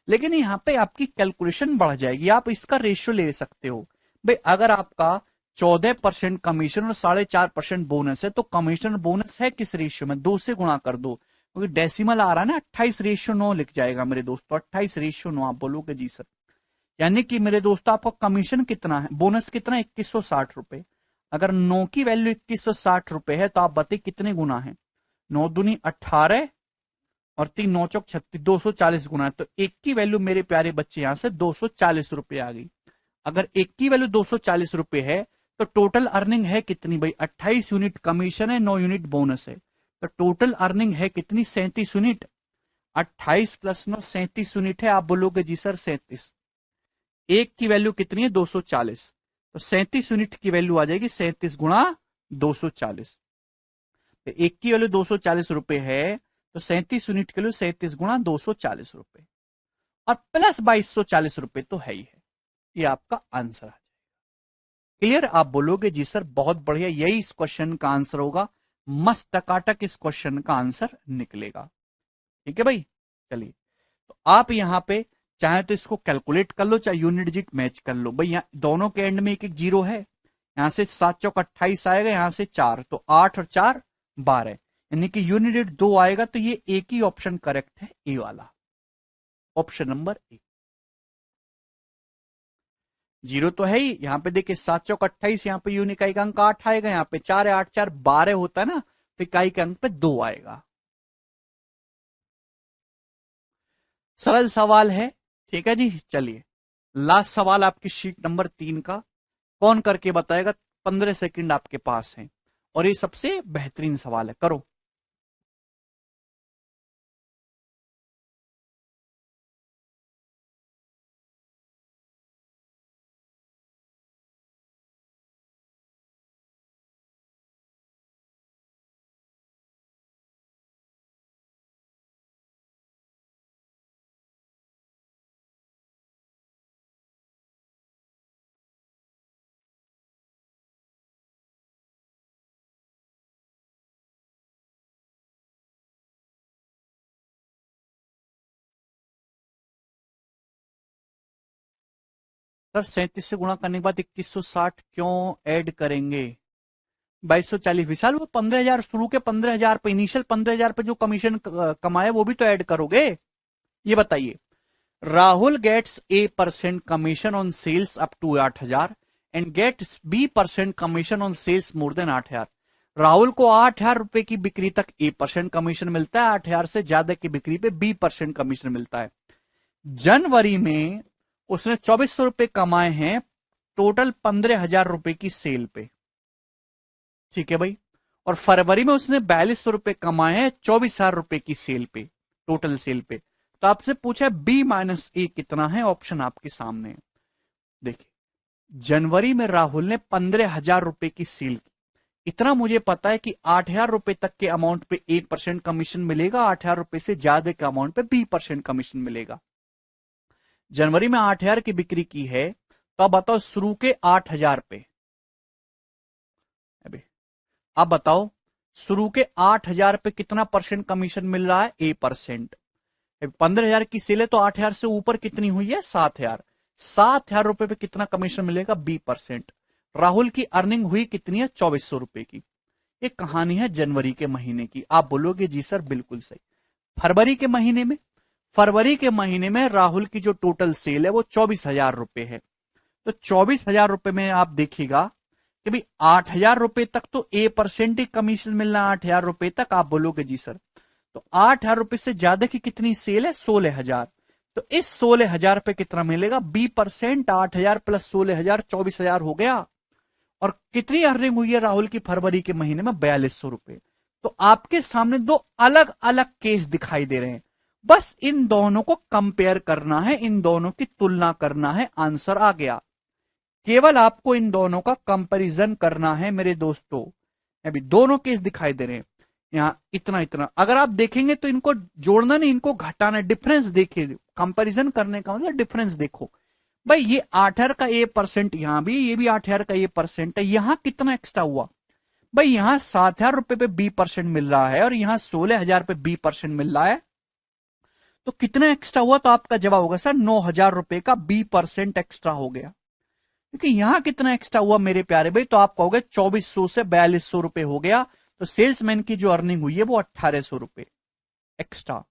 लेकिन यहां पे आपकी कैलकुलेशन बढ़ जाएगी, आप इसका रेशियो ले सकते हो भाई। अगर आपका 14% कमीशन और 4.5% बोनस है तो कमीशन बोनस है किस रेशियो में? 2 से गुणा कर दो, क्योंकि डेसिमल आ रहा है ना। 28:9 लिख जाएगा मेरे दोस्तों, 28:9। आप बोलोगे जी सर, यानी कि मेरे दोस्तों आपका कमीशन कितना है, बोनस कितना है? 2160 रुपए। अगर 9 की वैल्यू 2160 रुपए है तो आप बताइए कितने गुना है? 9 दूनी 18 और 3 9 चौक 36, 240 गुना है। तो एक की वैल्यू मेरे प्यारे बच्चे यहां से 240 रुपए आ गई। अगर एक की वैल्यू 240 रुपए है तो टोटल अर्निंग है कितनी भाई? 28 यूनिट कमीशन है, 9 यूनिट बोनस है। तो टोटल अर्निंग है कितनी? 37 यूनिट। 28 प्लस 9 37 यूनिट है। आप बोलोगे जी सर 37। एक की वैल्यू कितनी है? 240। तो 37 यूनिट की वैल्यू आ जाएगी 37 गुणा 240। तो एक की वैल्यू 240 रुपए है तो 37 यूनिट की वैल्यू 37 गुणा 240 रुपए और प्लस 2240 रुपए तो है ही है। ये आपका आंसर है। क्लियर? आप बोलोगे जी सर बहुत बढ़िया, यही इस क्वेश्चन का आंसर होगा। मस्त टकाटक इस क्वेश्चन का आंसर निकलेगा। ठीक है भाई। चलिए, तो आप यहां पे चाहे तो इसको कैलकुलेट कर लो, चाहे यूनिट डिजिट मैच कर लो भाई। यहां दोनों के एंड में एक एक जीरो है। यहां से 7 चौक 28 आएगा, यहां से 4 तो 8 और 4 12, यानी कि यूनिट डिजिट 2 आएगा। तो ये एक ही ऑप्शन करेक्ट है, ए वाला, ऑप्शन नंबर ए। जीरो तो है ही यहां पे, देखिए 7 चौक 28, यहां पे यूनिट इकाई का अंक 8 आएगा, यहां पे 4 है, 8 4 12 होता है ना, तो इकाई के अंक पे 2 आएगा। सरल सवाल है। ठीक है जी। चलिए लास्ट सवाल आपकी शीट नंबर 3 का कौन करके बताएगा? 15 सेकंड आपके पास है और ये सबसे बेहतरीन सवाल है, करो। सर 37 से गुणा करने के बाद 2160 क्यों ऐड करेंगे? 2240 विशाल, वो 15,000 शुरू के 15,000 पे, इनिशियल 15,000 पे जो कमीशन कमाए वो भी तो ऐड करोगे। ये बताइए, Rahul gets A% commission on sales up to 8,000 and gets B% commission on sales more than 8,000। Rahul को 8,000 रुपए की बिक्री तक A% कमीशन मिलता है, 8,000 से ज्यादा की बिक्री पे B% कमीशन मिलता है। जनवरी में उसने 2400 रुपए कमाए हैं, टोटल 15,000 रुपए की सेल पे। ठीक है भाई। और फरवरी में उसने 4200 रुपए कमाए हैं 24,000 रुपए की सेल पे, टोटल सेल पे। तो आपसे पूछा है B-A कितना है, ऑप्शन आपके सामने है। देखिए, जनवरी में राहुल ने 15,000 रुपए की सेल की। इतना मुझे पता है कि 8,000 रुपए तक के अमाउंट पे 1% कमीशन मिलेगा, 8,000 रुपए से ज्यादा के अमाउंट पे 20% कमीशन मिलेगा। जनवरी में 8,000 की बिक्री की है, तो अब बताओ शुरू के 8,000 पे, अभी अब बताओ शुरू के 8,000 पे कितना परसेंट कमीशन मिल रहा है, A%। 15,000 की सेल है तो 8,000 से ऊपर कितनी हुई है, 7,000। 7,000 रुपए पे कितना कमीशन मिलेगा, B%। राहुल की अर्निंग हुई कितनी है, 2,400 रुपए की। ये कहानी है जनवरी के महीने की। आप बोलोगे जी सर बिल्कुल सही। फरवरी के महीने में, फरवरी के महीने में राहुल की जो टोटल सेल है वो 24,000 रुपए है। तो 24,000 रुपए में आप देखिएगा कि भाई 8,000 रुपए तक तो A% ही कमीशन मिलना, 8,000 रुपए तक। आप बोलोगे जी सर, तो 8,000 रुपए से ज्यादा की कितनी सेल है, 16,000। तो इस 16,000 पे कितना मिलेगा, B%। 8,000 प्लस 16,000, 24,000 हो गया। और कितनी अर्निंग हुई है राहुल की फरवरी के महीने में, 4,200 रुपए। तो आपके सामने दो अलग अलग केस दिखाई दे रहे हैं, बस इन दोनों को कंपेयर करना है, इन दोनों की तुलना करना है, आंसर आ गया। केवल आपको इन दोनों का कंपैरिजन करना है मेरे दोस्तों। अभी दोनों केस दिखाई दे रहे हैं, यहां इतना इतना। अगर आप देखेंगे तो इनको जोड़ना नहीं, इनको घटाना, डिफरेंस देखिए। कंपैरिजन करने का मतलब डिफरेंस देखो। भाई ये 8,000 का A% यहां भी, ये भी 8,000 का A% है, यहां कितना एक्स्ट्रा हुआ। भाई यहां 7,000 रुपए पे B% मिल रहा है और यहां 16,000 पे B% मिल रहा है, तो कितना एक्स्ट्रा हुआ। तो आपका जवाब होगा सर 9,000 रुपए का B% एक्स्ट्रा हो गया। क्योंकि यहां कितना एक्स्ट्रा हुआ मेरे प्यारे भाई, तो आप कहोगे 2,400 से 4,200 रुपए हो गया। तो सेल्समैन की जो अर्निंग हुई है वो 1,800 रुपए एक्स्ट्रा।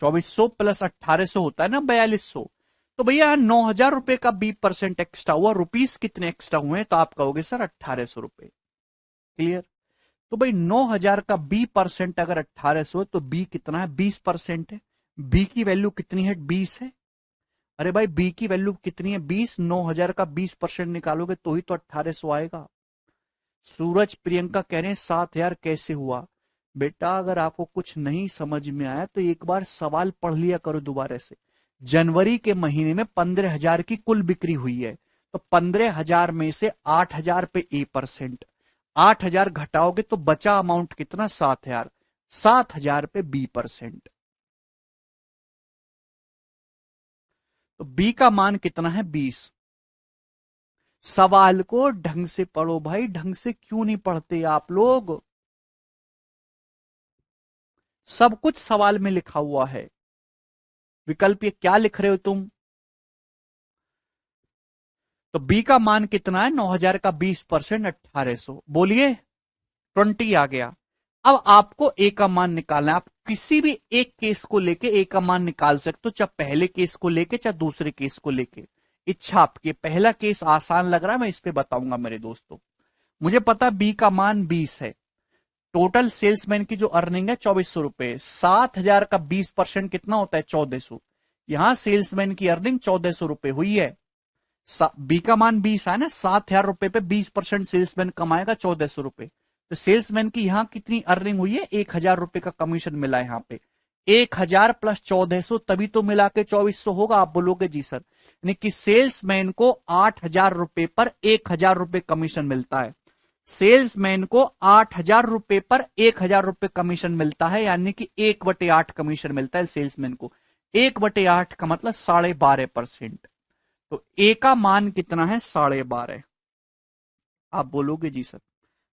2,400 प्लस 1,800 होता है ना 4,200। तो भैया 9,000 रुपए का B% एक्स्ट्रा हुआ, रुपीस कितने एक्स्ट्रा हुए, तो आप कहोगे सर 1,800 रुपए। क्लियर। तो भाई 9,000 का B% अगर 1,800 है तो B कितना है, 20% है। B की वैल्यू कितनी है, 20 है। अरे भाई बी की वैल्यू कितनी है, 20। 9,000 का 20% निकालोगे तो ही तो 1,800 आएगा। सूरज प्रियंका कह रहे हैं 7,000 कैसे हुआ। बेटा अगर आपको कुछ नहीं समझ में आया तो एक बार सवाल पढ़ लिया करो दोबारा से। जनवरी के महीने में 15,000 की कुल बिक्री हुई है, तो 15,000 में से 8,000 पे A%, 8,000 घटाओगे तो बचा अमाउंट कितना, 7,000। 7,000 पे B%। तो B का मान कितना है, 20। सवाल को ढंग से पढ़ो भाई, ढंग से क्यों नहीं पढ़ते आप लोग। सब कुछ सवाल में लिखा हुआ है। विकल्प ये क्या लिख रहे हो तुम। तो बी का मान कितना है, 9,000 का 20%, 1,800। बोलिए 20 आ गया। अब आपको ए का मान निकालना है। आप किसी भी एक केस को लेके ए का मान निकाल सकते हो, चाहे पहले केस को लेके चाहे दूसरे केस को लेके। इच्छा आपकी। पहला केस आसान लग रहा है, मैं इस पे बताऊंगा मेरे दोस्तों। मुझे पता बी का मान 20 है। टोटल सेल्समैन की जो अर्निंग है 2,400 रुपए, 7,000 का 20% कितना होता है, 1,400। यहां सेल्समैन की अर्निंग 1,400 रुपए हुई है। बी का मान 20 है ना, 7,000 रुपए पे 20% सेल्समैन कमाएगा, 1,400 रुपए। तो सेल्समैन की यहां कितनी अर्निंग हुई है, 1,000 रुपए का कमीशन मिला है यहां पे। 1,000 प्लस 1,400 तभी तो मिला के 2,400 होगा। आप बोलोगे जी सर, यानी कि सेल्समैन को 8,000 रुपए पर 1,000 रुपए कमीशन मिलता है। सेल्समैन को 8,000 रुपए पर 1,000 रुपए कमीशन मिलता है, यानी कि 1/8 कमीशन मिलता है सेल्समैन को। 1/8 का मतलब 12.5%। तो ए का मान कितना है, 12.5। आप बोलोगे जी सर,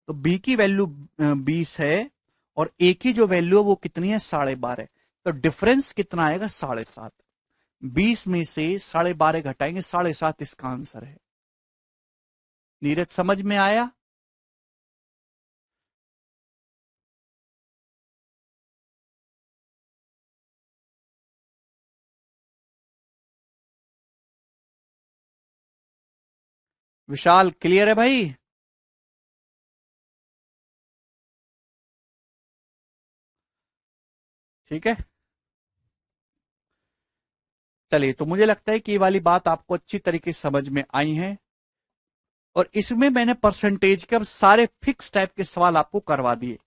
तो बी की वैल्यू 20 है और ए की जो वैल्यू है वो कितनी है, 12.5। तो डिफरेंस कितना आएगा, 7.5। 20 में से 12.5 घटाएंगे, 7.5 इसका आंसर है। नीरज समझ में आया। विशाल क्लियर है भाई। ठीक है। चलिए, तो मुझे लगता है कि ये वाली बात आपको अच्छी तरीके से समझ में आई है, और इसमें मैंने परसेंटेज के अब सारे फिक्स टाइप के सवाल आपको करवा दिए।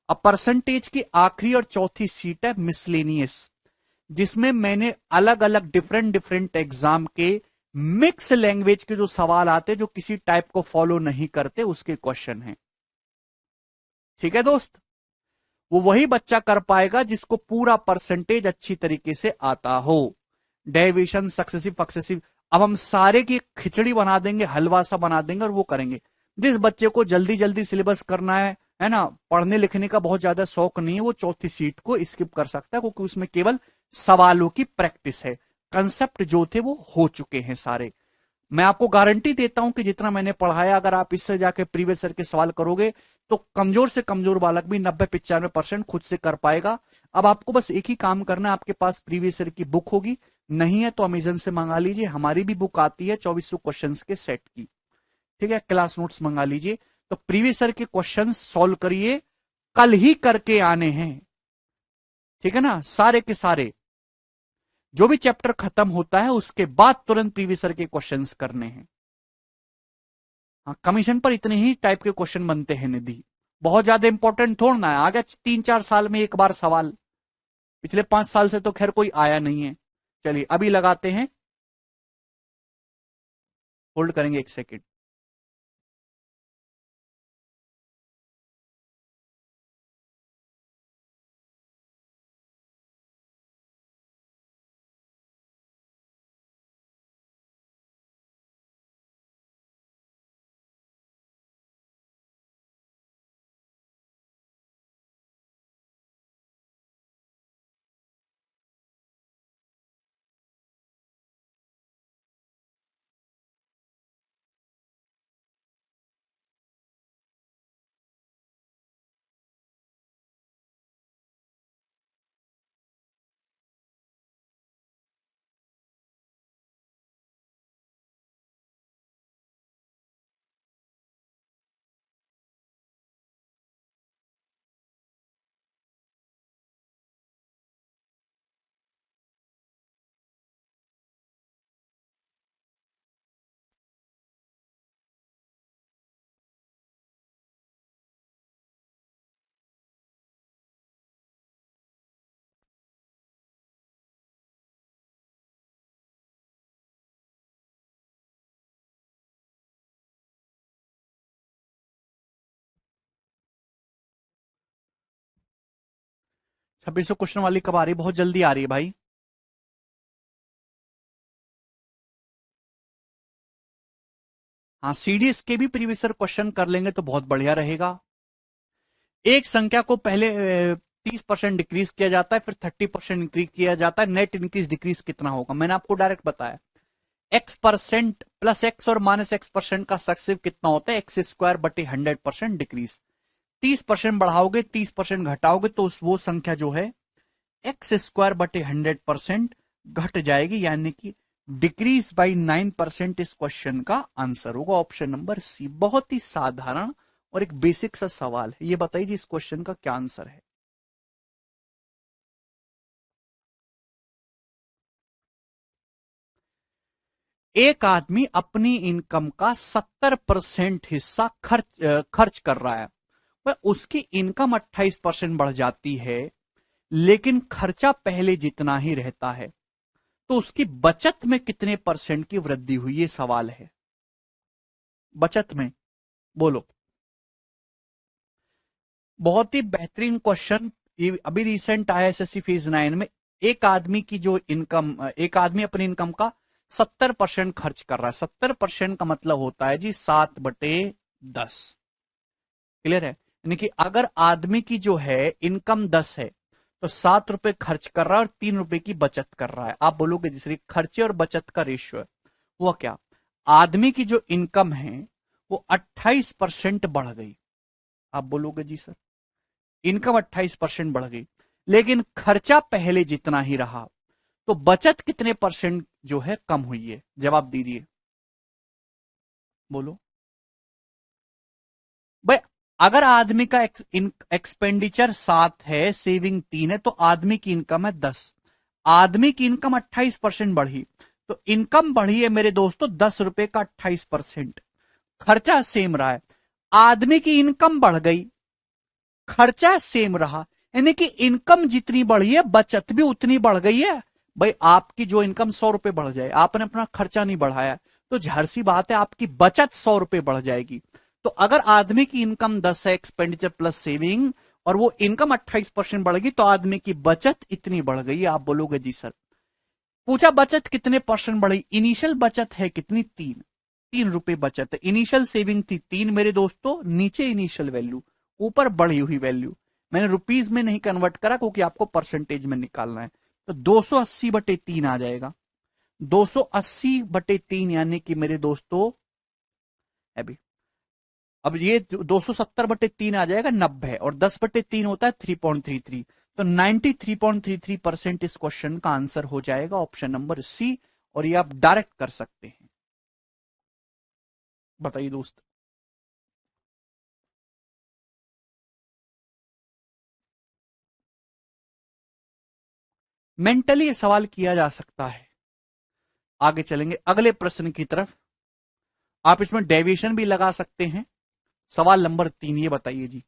अब परसेंटेज की आखिरी और चौथी सीट है मिसलेनियस, जिसमें मैंने अलग अलग डिफरेंट डिफरेंट एग्जाम के मिक्स लैंग्वेज के जो सवाल आते हैं, जो किसी टाइप को फॉलो नहीं करते, उसके क्वेश्चन हैं। ठीक है दोस्त, वो वही बच्चा कर पाएगा जिसको पूरा परसेंटेज अच्छी तरीके से आता हो। डेविएशन, सक्सेसिव, सक्सेसिव, अब हम सारे की खिचड़ी बना देंगे, हलवा सा बना देंगे और वो करेंगे। जिस बच्चे को जल्दी जल्दी सिलेबस करना है ना, पढ़ने लिखने का बहुत ज्यादा शौक नहीं है, वो चौथी सीट को स्किप कर सकता है, क्योंकि उसमें केवल सवालों की प्रैक्टिस है। कंसेप्ट जो थे वो हो चुके हैं सारे। मैं आपको गारंटी देता हूं कि जितना मैंने पढ़ाया, अगर आप इससे जाके प्रीवियस ईयर के सवाल करोगे, तो कमजोर से कमजोर बालक भी 90-95% खुद से कर पाएगा। अब आपको बस एक ही काम करना है, आपके पास प्रीवियस ईयर की बुक होगी, नहीं है तो अमेजन से मंगा लीजिए, हमारी भी बुक आती है 2400 क्वेश्चन के सेट की। ठीक है, क्लास नोट्स मंगा लीजिए, तो प्रीवियस ईयर के क्वेश्चन सॉल्व करिए, कल ही करके आने हैं। ठीक है ना, सारे के सारे जो भी चैप्टर खत्म होता है उसके बाद तुरंत प्रीवियस ईयर के क्वेश्चंस करने हैं। हाँ, कमीशन पर इतने ही टाइप के क्वेश्चन बनते हैं निधि, बहुत ज्यादा इंपॉर्टेंट थोड़ा ना है। आगे 3-4 साल में एक बार सवाल, पिछले 5 साल से तो खैर कोई आया नहीं है। चलिए अभी लगाते हैं, होल्ड करेंगे 1 सेकेंड। 2600 क्वेश्चन वाली कब आ रही है? बहुत जल्दी आ रही है भाई। हाँ, सीडीएस के भी प्रीवियस ईयर क्वेश्चन कर लेंगे तो बहुत बढ़िया रहेगा। एक संख्या को पहले 30% डिक्रीज किया जाता है, फिर 30% इंक्रीज किया जाता है, नेट इंक्रीज डिक्रीज कितना होगा मैंने आपको डायरेक्ट बताया। x% प्लस x और माइनस x% का सक्सेसिव कितना होता है? x²/100% decrease. 30% बढ़ाओगे, 30% घटाओगे, तो वो संख्या जो है x²/100% घट जाएगी, यानी कि डिक्रीज बाई 9% इस क्वेश्चन का आंसर होगा ऑप्शन नंबर सी। बहुत ही साधारण और एक बेसिक सा सवाल है, ये बताइए इस क्वेश्चन का क्या आंसर है। एक आदमी अपनी इनकम का 70% हिस्सा खर्च कर रहा है, वह उसकी इनकम 28% बढ़ जाती है, लेकिन खर्चा पहले जितना ही रहता है, तो उसकी बचत में कितने परसेंट की वृद्धि हुई? ये सवाल है। बचत में बोलो। बहुत ही बेहतरीन क्वेश्चन, ये अभी रिसेंट आया एसएससी फेज 9 में। एक आदमी अपनी इनकम का 70% खर्च कर रहा है। 70% का मतलब होता है जी 7/10। क्लियर है? यानी कि अगर आदमी की जो है इनकम 10 है, तो 7 रुपए खर्च कर रहा है और 3 रुपए की बचत कर रहा है। आप बोलोगे जिसरी खर्चे और बचत का रेशियो है वो क्या? आदमी की जो इनकम है वो 28% बढ़ गई। आप बोलोगे जी सर, इनकम 28% बढ़ गई, लेकिन खर्चा पहले जितना ही रहा, तो बचत कितने परसेंट जो है कम हुई है? जवाब दीजिए, बोलो भाई। अगर आदमी का एक्सपेंडिचर 7 है, सेविंग 3 है, तो आदमी की इनकम है 10। आदमी की इनकम 28% बढ़ी, तो इनकम बढ़ी है मेरे दोस्तों 10 रुपए का 28%, खर्चा सेम रहा है। आदमी की इनकम बढ़ गई, खर्चा सेम रहा, यानी कि इनकम जितनी बढ़ी है बचत भी उतनी बढ़ गई है। भाई आपकी जो इनकम 100 रुपए बढ़ जाए, आपने अपना खर्चा नहीं बढ़ाया, तो जाहिर सी बात है आपकी बचत 100 रुपए बढ़ जाएगी। तो अगर आदमी की इनकम 10 है, एक्सपेंडिचर प्लस सेविंग, और वो इनकम 28% बढ़ गई, तो आदमी की बचत इतनी बढ़ गई। आप बोलोगे जी सर। पूछा बचत कितने परसेंट बढ़ी, इनिशियल बचत है कितनी, 3 रुपए बचत है। इनिशियल सेविंग थी 3 मेरे दोस्तों, नीचे इनिशियल वैल्यू, ऊपर बढ़ी हुई वैल्यू। मैंने रुपीज में नहीं कन्वर्ट करा क्योंकि आपको परसेंटेज में निकालना है। तो 280/3 आ जाएगा, 280/3, यानी कि मेरे दोस्तों अभी अब ये 270/3 आ जाएगा 90, और 10/3 होता है 3.33। तो 93.33% इस क्वेश्चन का आंसर हो जाएगा ऑप्शन नंबर सी, और ये आप डायरेक्ट कर सकते हैं। बताइए दोस्त। मेंटली ये सवाल किया जा सकता है। आगे चलेंगे अगले प्रश्न की तरफ। आप इसमें डेविएशन भी लगा सकते हैं। सवाल नंबर 3, ये बताइए जी।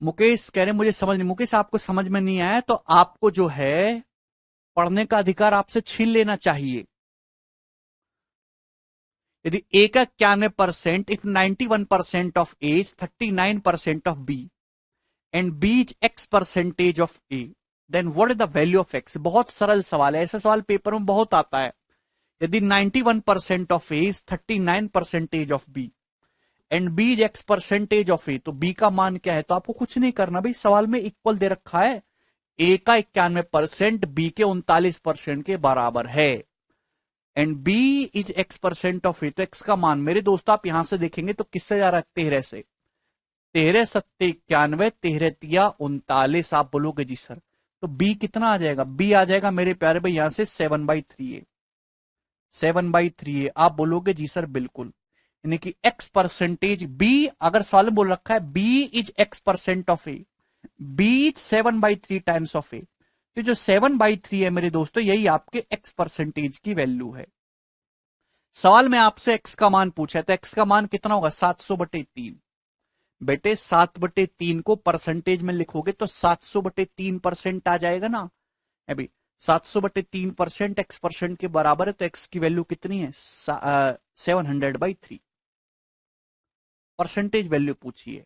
मुकेश कह रहे हैं मुझे समझ नहीं, मुकेश आपको समझ में नहीं आया तो आपको जो है पढ़ने का अधिकार आपसे छीन लेना चाहिए। यदि ए का 91%, if 91% of A is 39% of B and B is X percentage of A, then what is the value of X. बहुत सरल सवाल है, ऐसा सवाल पेपर में बहुत आता है। यदि 91% of A is 39% of B and B is X percentage of A, तो बी का मान क्या है। तो आपको कुछ नहीं करना भाई, सवाल में इक्वल दे रखा है, ए का 91% बी के 39% के बराबर है, and B is X percent of A. तो एक्स का मान मेरे दोस्तों आप यहां से देखेंगे तो किससे जा रहा है, 13 से। 13 सत्ते 91, 13 तिया 39। आप बोलोगे जी सर, तो बी कितना आ जाएगा, बी आ जाएगा मेरे प्यारे भाई यहां से 7/3 है, 7/3 है। आप बोलोगे जी सर बिल्कुल, यानी कि एक्स परसेंटेज बी, अगर सवाल में बोल रखा है B is X percent of A, B is 7/3 times of A, तो जो 7/3 है मेरे दोस्तों यही आपके एक्स परसेंटेज की वैल्यू है। सवाल में आपसे एक्स का मान पूछा है, तो एक्स का मान कितना होगा, 700/3। बेटे 7/3 को परसेंटेज में लिखोगे तो 700/3% आ जाएगा ना। अभी 700/3% एक्स परसेंट के बराबर है, तो एक्स की वैल्यू कितनी है, 700/3 परसेंटेज वैल्यू पूछी है।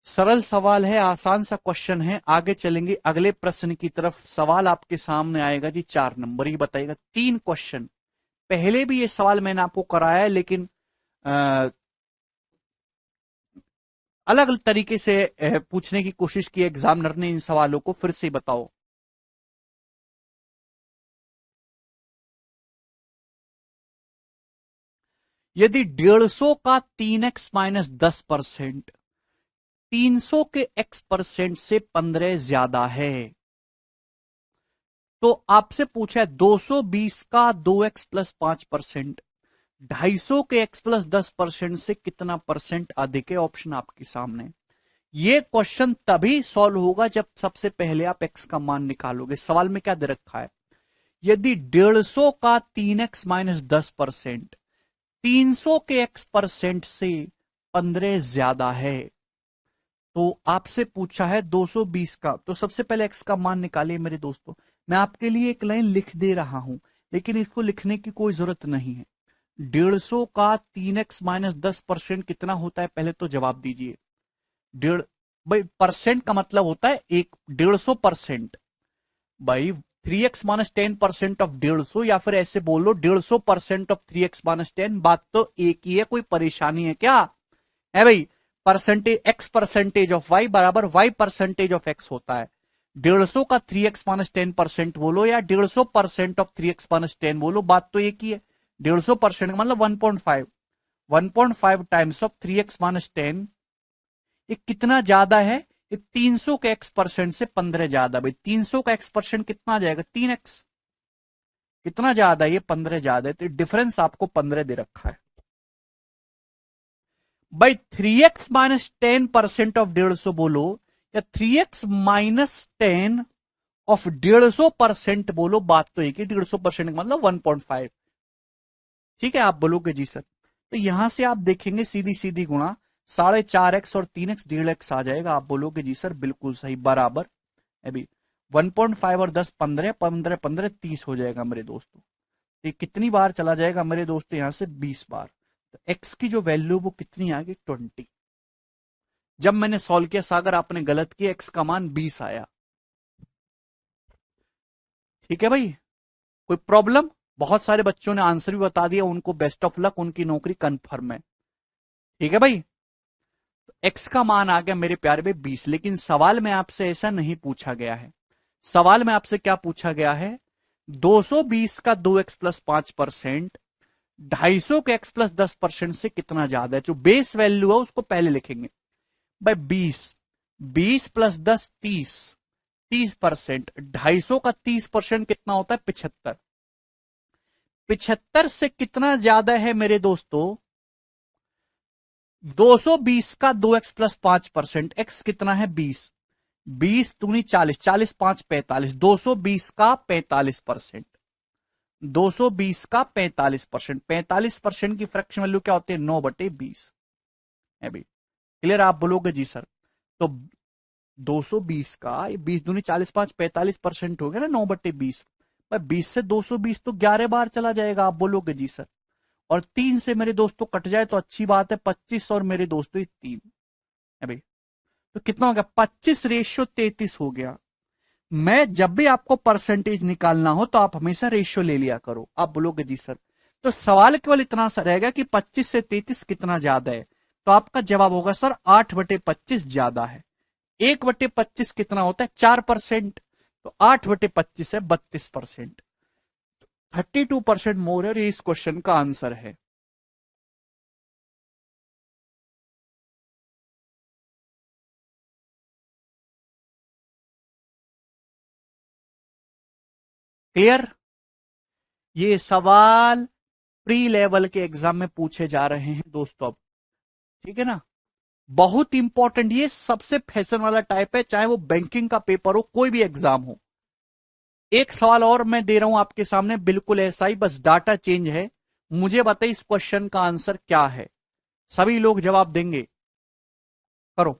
सरल सवाल है, आसान सा क्वेश्चन है। आगे चलेंगे अगले प्रश्न की तरफ। सवाल आपके सामने आएगा जी 4 नंबर, ही बताइएगा 3 क्वेश्चन। पहले भी ये सवाल मैंने आपको कराया है, लेकिन अलग अलग तरीके से पूछने की कोशिश की एग्जामिनर ने इन सवालों को। फिर से बताओ। यदि 150 का 3x-10%, 300 के x% से 15 ज्यादा है, तो आपसे पूछा है 220 का 2x+5%, 250 के x+10% से कितना परसेंट अधिक है। ऑप्शन आपके सामने। ये क्वेश्चन तभी सॉल्व होगा जब सबसे पहले आप x का मान निकालोगे। सवाल में क्या दे रखा है, यदि 150 का 3x-10%, 300 के x% से 15 ज्यादा है, तो आपसे पूछा है 220 का, तो सबसे पहले x का मान निकालिए मेरे दोस्तों। मैं आपके लिए एक लाइन लिख दे रहा हूं, लेकिन इसको लिखने की कोई जरूरत नहीं है। 150 का 3x-10% कितना होता है, पहले तो जवाब दीजिए। डेढ़ भाई परसेंट का मतलब होता है एक 150%, भाई 3x-10% ऑफ 150, या फिर ऐसे बोलो 150% ऑफ 3x-10। बात तो एक ही है, कोई परेशानी है क्या है भाई। Percentage X percentage of Y बराबर वाई परसेंटेज ऑफ एक्स होता है। 150 का 3x-10% बोलो या 150% ऑफ 3x-10 बोलो, बात तो एक ही है। 150% मतलब 1.5, 1.5 टाइम्स ऑफ 3x-10। ये कितना ज्यादा है, ये 300 के x% से 15 ज्यादा। भाई 300 का x% कितना आ जाएगा, 3x। कितना ज्यादा है, ये 15 ज्यादा है, तो डिफरेंस आपको 15 दे रखा है। भाई 3x - 10% ऑफ 150 बोलो, या 3x - 10 ऑफ 150% बोलो, बात तो एक ही, 150% मतलब 1.5। ठीक है, आप बोलोगे जी सर, तो यहां से आप देखेंगे सीधी सीधी गुणा, 4.5x और 3x 1.5x आ जाएगा। आप बोलोगे जी सर बिल्कुल सही, बराबर। अभी 1.5 और 10 15, 15 15 30 हो जाएगा मेरे दोस्तों। तो ये कितनी बार चला जाएगा मेरे दोस्तों, यहां से 20 बार। तो x की जो वैल्यू वो कितनी आ गई, 20। जब मैंने सॉल्व किया सागर आपने गलत किया, x का मान 20 आया। ठीक है भाई, कोई प्रॉब्लम? बहुत सारे बच्चों ने आंसर भी बता दिया, उनको बेस्ट ऑफ लक, उनकी नौकरी कंफर्म है। ठीक है भाई, तो x का मान आ गया मेरे प्यारे भाई 20। लेकिन सवाल में आपसे ऐसा नहीं पूछा गया है। सवाल में आपसे क्या पूछा गया है, 220 का 2x+5%, 250 के x+10% से कितना ज्यादा है। जो बेस वैल्यू है उसको पहले लिखेंगे भाई, 20, 20 + 10 30, 30%, 250 का 30% कितना होता है, 75। 75 से कितना ज्यादा है मेरे दोस्तों, 220 का 2x+5%, x कितना है 20, 20 दूनी 40, 40 5 45, 220 का 45%, 220 का 45%, 45% की फ्रैक्शन वैल्यू क्या होती है, 9/20 है भाई। क्लियर, आप बोलोगे जी सर, तो 220 का 20 दूनी 40 5 45% हो गया ना, 9/20। भाई 20 से 220 तो 11 बार चला जाएगा। आप बोलोगे जी सर, और 3 से मेरे दोस्तों कट जाए तो अच्छी बात है, 25 और मेरे दोस्तों ये 3 है भाई। तो कितना हो गया, 25:33 हो गया। मैं जब भी आपको परसेंटेज निकालना हो तो आप हमेशा रेशियो ले लिया करो। आप बोलोगे जी सर, तो सवाल केवल इतना सा रहेगा कि 25 से 33 कितना ज्यादा है। तो आपका जवाब होगा सर 8/25 ज्यादा है। 1/25 कितना होता है, 4%। तो 8/25 है 32%, 32% मोर है। ये इस क्वेश्चन का आंसर है। क्लियर, ये सवाल प्री लेवल के एग्जाम में पूछे जा रहे हैं दोस्तों अब। ठीक है ना, बहुत इंपॉर्टेंट, ये सबसे फैशन वाला टाइप है, चाहे वो बैंकिंग का पेपर हो, कोई भी एग्जाम हो। एक सवाल और मैं दे रहा हूं आपके सामने, बिल्कुल ऐसा ही, बस डाटा चेंज है। मुझे बताइए इस क्वेश्चन का आंसर क्या है। सभी लोग जवाब देंगे, करो।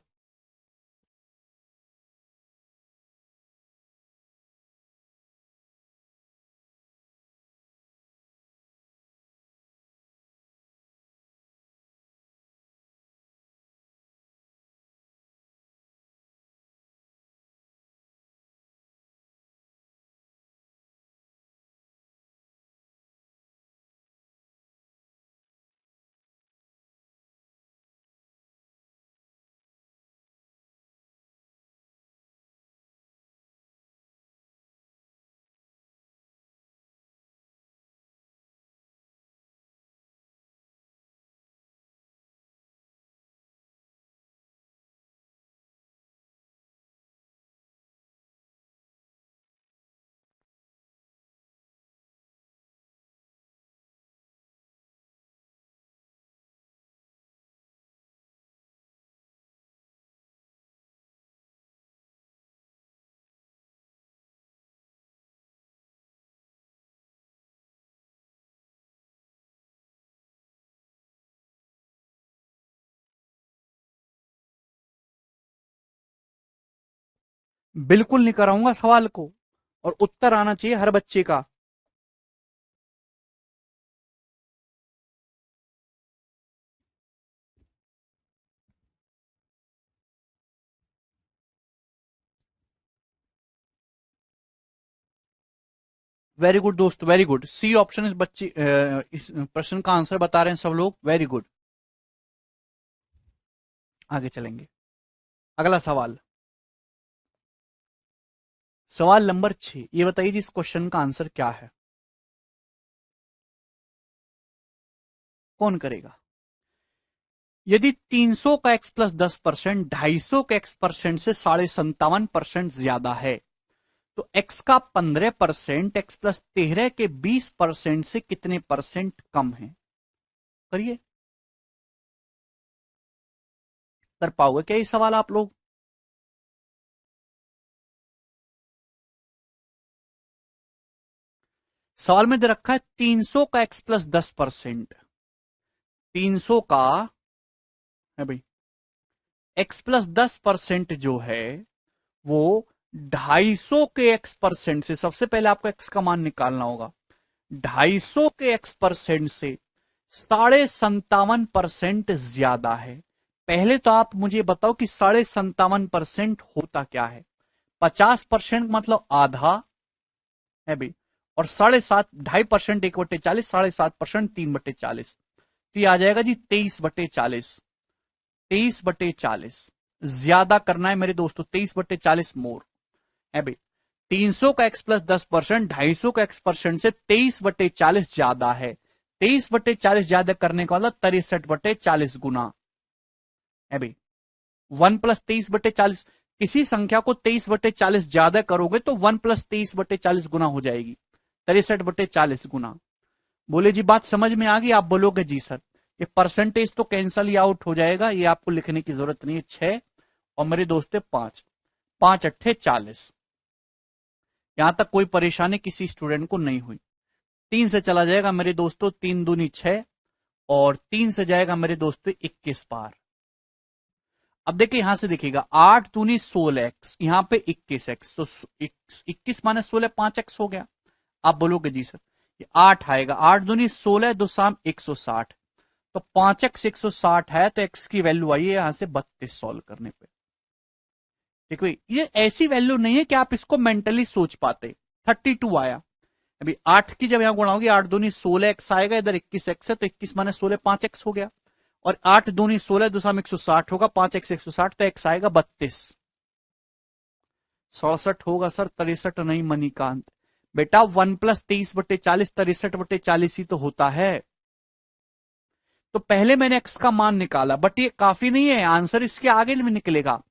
बिल्कुल नहीं कराऊंगा सवाल को, और उत्तर आना चाहिए हर बच्चे का। वेरी गुड दोस्त, वेरी गुड, सी ऑप्शन इस बच्चे इस प्रश्न का आंसर बता रहे हैं सब लोग, वेरी गुड। आगे चलेंगे, अगला सवाल, सवाल नंबर 6। ये बताइए जी इस क्वेश्चन का आंसर क्या है, कौन करेगा। यदि 300 का x+10%, 250 के x% से 57.5% ज्यादा है, तो x का 15% x+13 के 20% से कितने परसेंट कम है। करिए, कर पाओगे क्या ये सवाल आप लोग? सवाल में दे रखा है 300 का x प्लस 10%। 300 का है भाई x प्लस 10% जो है वो 250 के x% से, सबसे पहले आपको x का मान निकालना होगा। 250 के x% से 57.5% ज्यादा है। पहले तो आप मुझे बताओ कि 57.5% होता क्या है? 50% मतलब आधा है भाई, और 2.5% 1/40, 7.5% 3/40, तो ये आ जाएगा जी 23/40। 23/40 ज्यादा करना है मेरे दोस्तों, 23/40 मोर है भाई। 300 का x प्लस 10%, 250 का x% से 23/40 ज्यादा है। 23/40 ज्यादा करने का मतलब 63/40 गुना है भाई। 1+23/40, किसी संख्या को 23/40 ज्यादा करोगे तो 1+23/40 गुना हो जाएगी, 63/40 गुना। बोले जी बात समझ में आ गई? आप बोलोगे जी सर। ये परसेंटेज तो कैंसल ही आउट हो जाएगा, ये आपको लिखने की जरूरत नहीं है। 6 और मेरे दोस्तों 5, 5×8 40। यहां तक कोई परेशानी किसी स्टूडेंट को नहीं हुई। 3 से चला जाएगा मेरे दोस्तों, 3 दूनी 6, और 3 से जाएगा मेरे दोस्तों 21 पार। अब देखिए यहां से देखिएगा, 8 दूनी 16x, यहां पे 21x, तो 21 माइनस 16 5x हो गया। आप बोलोगे जी सर ये 8 आएगा, 8 दूनी 16, 2 शाम 160, तो 5x 160 है, तो x की वैल्यू आई है यहां से 32 सॉल्व करने पे। ठीक है, ये ऐसी वैल्यू नहीं है कि आप इसको मेंटली सोच पाते। 32 आया, अभी 8 की जब यहां गुणा होगी, 8 दूनी 16x आएगा, इधर 21x है, तो 21 माइनस 16 5x हो गया, और 8 दूनी 16, 2 शाम 160 होगा, 5x 160, तो x आएगा 32। 67 होगा सर, 63 नहीं मणिकांत बेटा। 1+23/40 63/40 ही तो होता है। तो पहले मैंने x का मान निकाला, बट ये काफी नहीं है, आंसर इसके आगे में निकलेगा।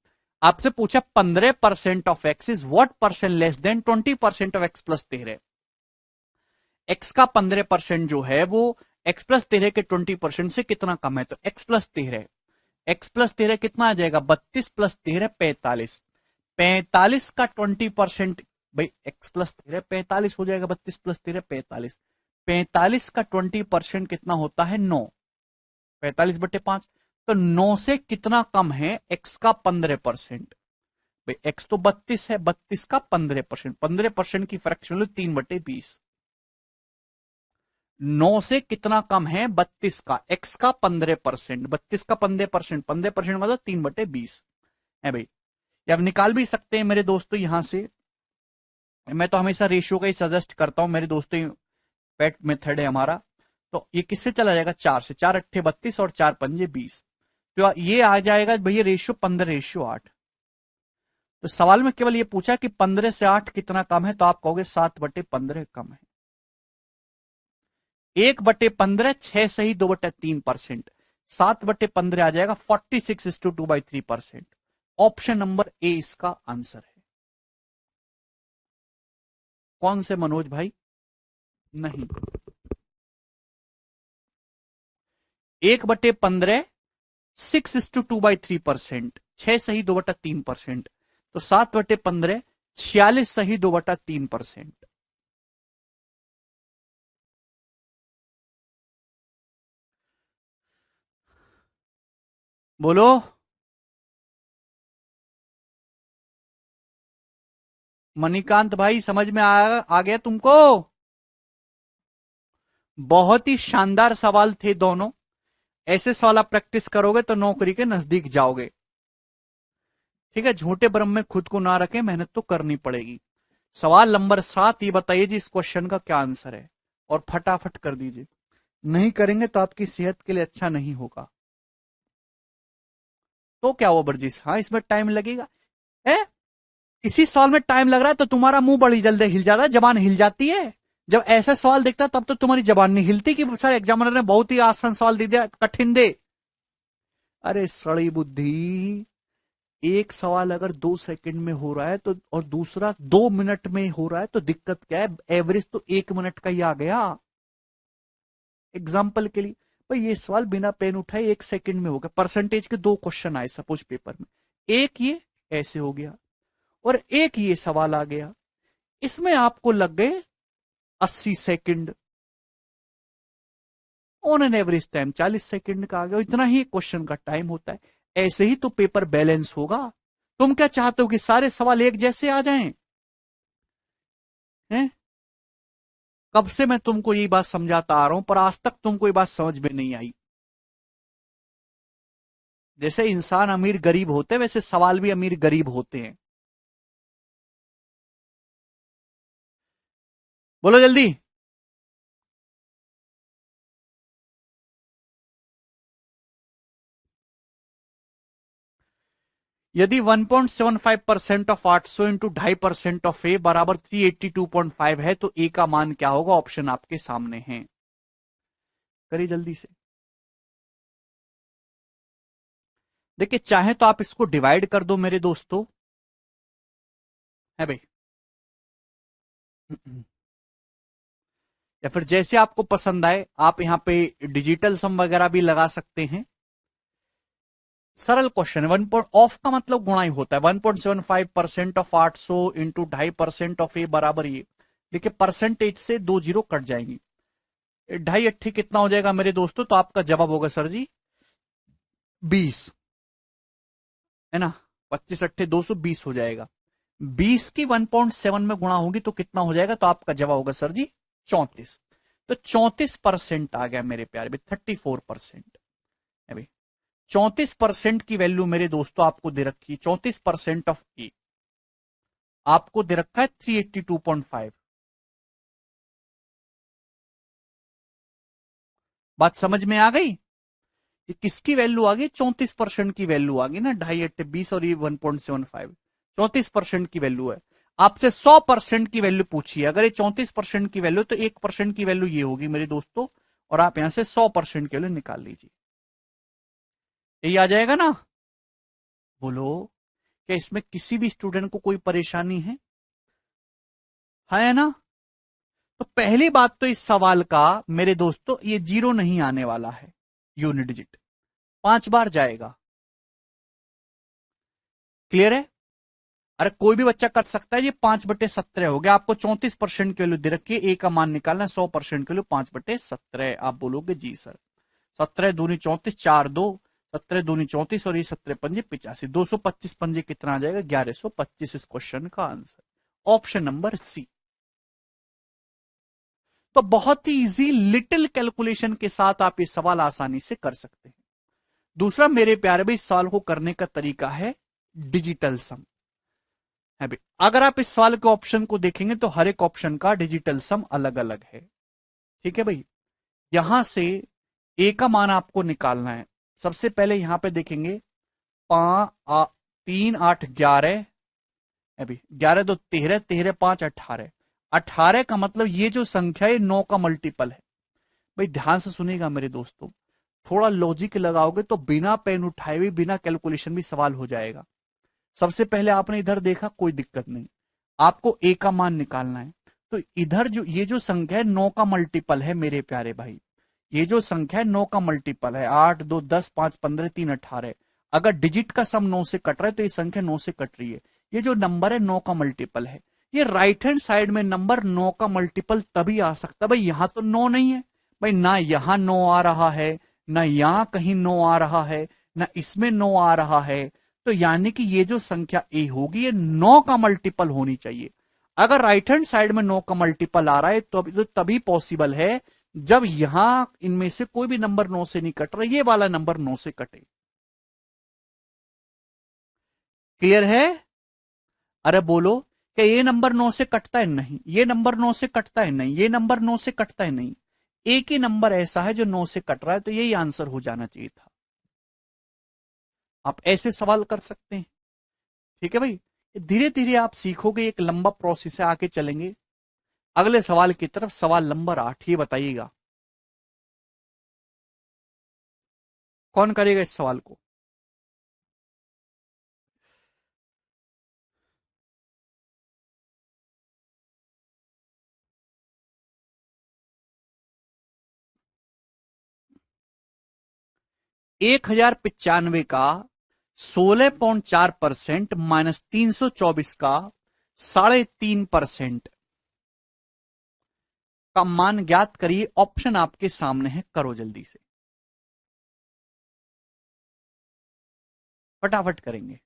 आपसे पूछा 15% of x is what percent less than 20% of x plus 13। x का 15% जो है वो x प्लस 13 के 20% से कितना कम है? तो x प्लस 13, x प्लस 13 कितना आ जाएगा? 32 प्लस 13 45। 45 का 20%, भाई x प्लस 13 45 हो जाएगा, 32 प्लस 13 45। 45 का 20% कितना होता है? 9। 45/5, तो 9 से कितना कम है x का 15%? भाई x तो 32 है, 32 का 15%, 15% की फ्रैक्शन लो 3/20। 9 से कितना कम है? 32 का, x का 15%, 32 का 15%, 15% मतलब 3/20 है भाई। ये आप निकाल भी सकते हैं मेरे दोस्तों यहां से। मैं तो हमेशा रेशियो का ही सजेस्ट करता हूं मेरे दोस्तों, पेट मेथड है हमारा। तो ये किससे चला जाएगा? 4 से, 4×8 32 और 4×5 20, तो ये आ जाएगा भैया रेशियो 15:8। तो सवाल में केवल ये पूछा कि 15 से 8 कितना कम है, तो आप कहोगे 7/15 कम है। 1/15 6 सही 2/3%, 7/15 आ जाएगा 46:2/3%। ऑप्शन नंबर ए इसका आंसर है। कौन से मनोज भाई? नहीं, 1/15 6:2/3%, 6 सही 2/3%, तो 7/15 46 सही 2/3%। बोलो। मणिकांत भाई समझ में आ गया तुमको? बहुत ही शानदार सवाल थे दोनों। ऐसे सवाल आप प्रैक्टिस करोगे तो नौकरी के नजदीक जाओगे। ठीक है, झूठे भ्रम में खुद को ना रखें, मेहनत तो करनी पड़ेगी। सवाल नंबर 7, ये बताइए जी इस क्वेश्चन का क्या आंसर है, और फटाफट कर दीजिए। नहीं करेंगे तो आपकी सेहत के लिए अच्छा नहीं होगा। तो क्या हुआ वर्जिश? हाँ इसमें टाइम लगेगा है। इसी सवाल में टाइम लग रहा है तो तुम्हारा मुंह बड़ी जल्दी हिल जाता है, जबान हिल जाती है। जब ऐसा सवाल देखता है तब तो तुम्हारी जबान नहीं हिलती कि सर एग्जामिनर ने बहुत ही आसान सवाल दे दिया, कठिन दे। अरे सड़ी बुद्धि, एक सवाल अगर 2 सेकंड में हो रहा है तो, और दूसरा 2 मिनट में हो रहा है, तो दिक्कत क्या है? एवरेज तो 1 मिनट का ही आ गया। एग्जाम्पल के लिए भाई ये सवाल बिना पेन उठाए 1 सेकंड में हो गया। परसेंटेज के 2 क्वेश्चन आए सपोज पेपर में, एक ये ऐसे हो गया और एक ये सवाल आ गया, इसमें आपको लग गए 80 second. On an average time 40 second का आ गया। इतना ही क्वेश्चन का टाइम होता है। ऐसे ही तो पेपर बैलेंस होगा। तुम क्या चाहते हो कि सारे सवाल एक जैसे आ जाएं? हैं? कब से मैं तुमको ये बात समझाता आ रहा हूं, पर आज तक तुमको ये बात समझ में नहीं आई। जैसे इंसान अमीर गरीब होते हैं, वैसे सवाल भी अमीर गरीब होते हैं। बोलो जल्दी। यदि 1.75% ऑफ 800 इंटू 2.5% ऑफ ए बराबर 382.5 है, तो ए का मान क्या होगा? ऑप्शन आपके सामने है, करिए जल्दी से। देखिए, चाहे तो आप इसको डिवाइड कर दो मेरे दोस्तों, है भाई, या फिर जैसे आपको पसंद आए आप यहां पे डिजिटल सम वगैरह भी लगा सकते हैं। सरल क्वेश्चन है। वन पॉइंट ऑफ का मतलब गुणा ही होता है। 1.75% ऑफ 800 इंटू 2.5% ऑफ ए बराबर ये। देखिए, परसेंटेज से 2 जीरो कट जाएंगी। 2.5 कितना हो जाएगा मेरे दोस्तों? तो आपका जवाब होगा सर जी 20, है ना। 25 × 8 = 220 हो जाएगा। 20 की 1.7 में गुणा होगी तो कितना हो जाएगा? तो आपका जवाब होगा सर जी 34। तो 34% आ गया मेरे प्यारे भाई, 34% है भाई। 34% की वैल्यू मेरे दोस्तों आपको दे रखी है। 34% ऑफ ए आपको दे रखा है 382.5। बात समझ में आ गई? ये किसकी वैल्यू आ गई? 34% की वैल्यू आ गई ना। 2.5 8 20 और ये 1.75 34% की वैल्यू है। आपसे 100% की वैल्यू पूछिए। अगर ये 34% की वैल्यू तो 1% की वैल्यू ये होगी मेरे दोस्तों, और आप यहां से 100% की वैल्यू निकाल लीजिए। यही आ जाएगा ना? बोलो, क्या इसमें किसी भी स्टूडेंट को कोई परेशानी है ना? तो पहली बात तो इस सवाल का मेरे दोस्तों, ये जीरो नहीं आने वाला है। यूनिट डिजिट 5 बार जाएगा। क्लियर है? अरे कोई भी बच्चा कर सकता है। ये 5/17 हो गया। आपको 34% की वैल्यू दे रखी है, ए का मान निकालना है। 100% की वैल्यू 5/17। आप बोलोगे जी सर। 17 दूनी 34, 4 2, 17 दूनी 34 और ये 17 पंजे 85। 225 पंजे कितना आ जाएगा? 1125 इस क्वेश्चन का आंसर। Option number C. तो बहुत ही इजी लिटिल कैलकुलेशन के साथ आप ये सवाल आसानी से कर सकते हैं। दूसरा मेरे प्यारे भाई, इस सवाल को करने का तरीका है डिजिटल सम, है भाई। अगर आप इस सवाल के ऑप्शन को देखेंगे तो हर एक ऑप्शन का डिजिटल सम अलग अलग है। ठीक है भाई। यहां से ए का मान आपको निकालना है। सबसे पहले यहां पे देखेंगे, 3 8 11 है भाई। 11 2 13, 13 5 18। 18 का मतलब ये जो संख्या है 9 का मल्टीपल है। भाई ध्यान से सुनिएगा मेरे दोस्तों, थोड़ा लॉजिक लगाओगे तो बिना पेन उठाए हुए बिना कैलकुलेशन भी सवाल हो जाएगा। सबसे पहले आपने इधर देखा, कोई दिक्कत नहीं। आपको ए का मान निकालना है। तो इधर जो ये जो संख्या है 9 का मल्टीपल है मेरे प्यारे भाई। ये जो संख्या है 9 का मल्टीपल है। 8 2 10 5 15 3 18। अगर डिजिट का सम 9 से कट रहा है तो ये संख्या 9 से कट रही है। ये जो नंबर है 9 का मल्टीपल है। ये राइट हैंड साइड में नंबर 9 का मल्टीपल तभी आ सकता है। भाई यहां तो 9 नहीं है। भाई ना यहां 9 आ रहा है, ना यहां कहीं 9 आ रहा है, ना इसमें 9 आ रहा है। तो यानी कि ये जो संख्या ए होगी ये 9 का मल्टीपल होनी चाहिए। अगर राइट हैंड साइड में 9 का मल्टीपल आ रहा है तो तभी पॉसिबल है जब यहां इनमें से कोई भी नंबर 9 से नहीं कट रहा, ये वाला नंबर 9 से कटे। क्लियर है? अरे बोलो, क्या ये नंबर 9 से कटता है? नहीं। ये नंबर 9 से कटता है? नहीं। ये नंबर 9 से कटता है? नहीं। एक ही नंबर ऐसा है जो 9 से कट रहा है, तो यही आंसर हो जाना चाहिए था। आप ऐसे सवाल कर सकते हैं। ठीक है भाई। धीरे धीरे आप सीखोगे, एक लंबा प्रोसेस है, आके चलेंगे अगले सवाल की तरफ। सवाल नंबर 8, ये बताइएगा कौन करेगा इस सवाल को? 1095 का 16.4% माइनस 324 का 3.5% का मान ज्ञात करिए। ऑप्शन आपके सामने है, करो जल्दी से, फटाफट करेंगे।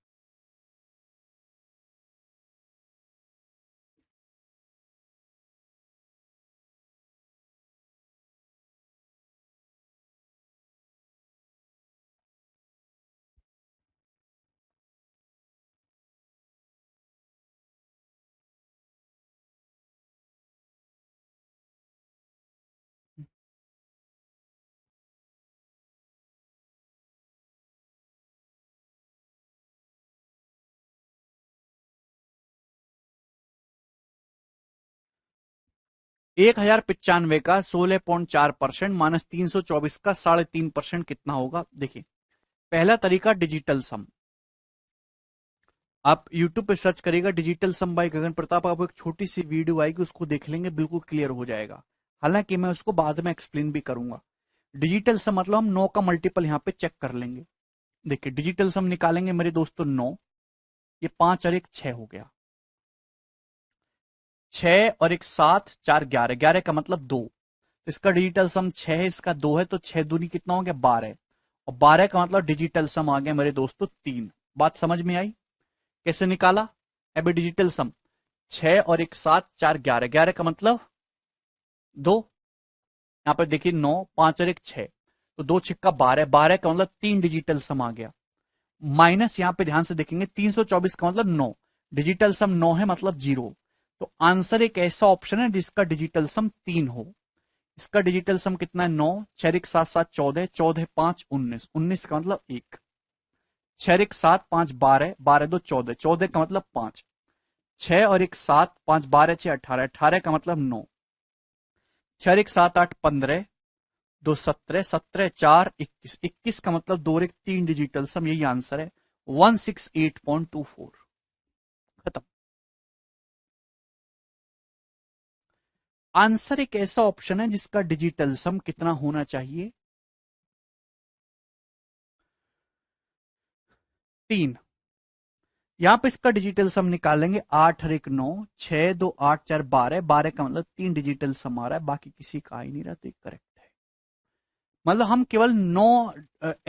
एक हजार पिचानवे का 16.4% माइनस 324 का 3.5% कितना होगा? देखिए, पहला तरीका डिजिटल सम। आप YouTube पे सर्च करिएगा डिजिटल सम बाय गगन प्रताप, आपको एक छोटी सी वीडियो आएगी, उसको देख लेंगे, बिल्कुल क्लियर हो जाएगा। हालांकि मैं उसको बाद में एक्सप्लेन भी करूंगा। डिजिटल सम मतलब हम 9 का मल्टीपल यहां पे चेक कर लेंगे। देखिए, डिजिटल सम निकालेंगे मेरे दोस्तों 9, ये 5 और 1 6 हो गया, 6 और 1 7, 4 11, 11 का मतलब 2, तो इसका डिजिटल सम 6 है, इसका 2 है, तो 6 दूनी कितना हो गया 12, और 12 का मतलब डिजिटल सम आ गया मेरे दोस्तों 3। बात समझ में आई? कैसे निकाला? अभी डिजिटल सम 6 और 1 7, 4 11, 11 का मतलब 2, यहां पर देखिए 9, 5 और 1 6, तो 2 छिक्का 12, 12 का मतलब 3 डिजिटल सम आ गया। माइनस यहां पे ध्यान से देखेंगे 324 का मतलब 9, डिजिटल सम 9 है मतलब 0। तो आंसर एक ऐसा ऑप्शन है जिसका डिजिटल सम 3 हो। इसका डिजिटल सम कितना है? 9, 6 1 7 7 14, 14 5 19, 19 का मतलब 1, 6 1 7 5 12, 12 2 14, 14 का मतलब 5, 6 और 1 7, 5 12 6 18, 18 का मतलब 9, 6 1 7 8 15, 2 17, 17 4 21, 21 का मतलब 2 और 1 3 डिजिटल सम, यही आंसर है 168.24। खत्म। आंसर एक ऐसा ऑप्शन है जिसका डिजिटल सम कितना होना चाहिए? 3। यहां पे इसका डिजिटल सम निकालेंगे, 8 और 1 9, 6 2 8 4 12, 12 का मतलब 3 डिजिटल सम आ रहा है, बाकी किसी का ही नहीं रहा, तो करेक्ट है। मतलब हम केवल 9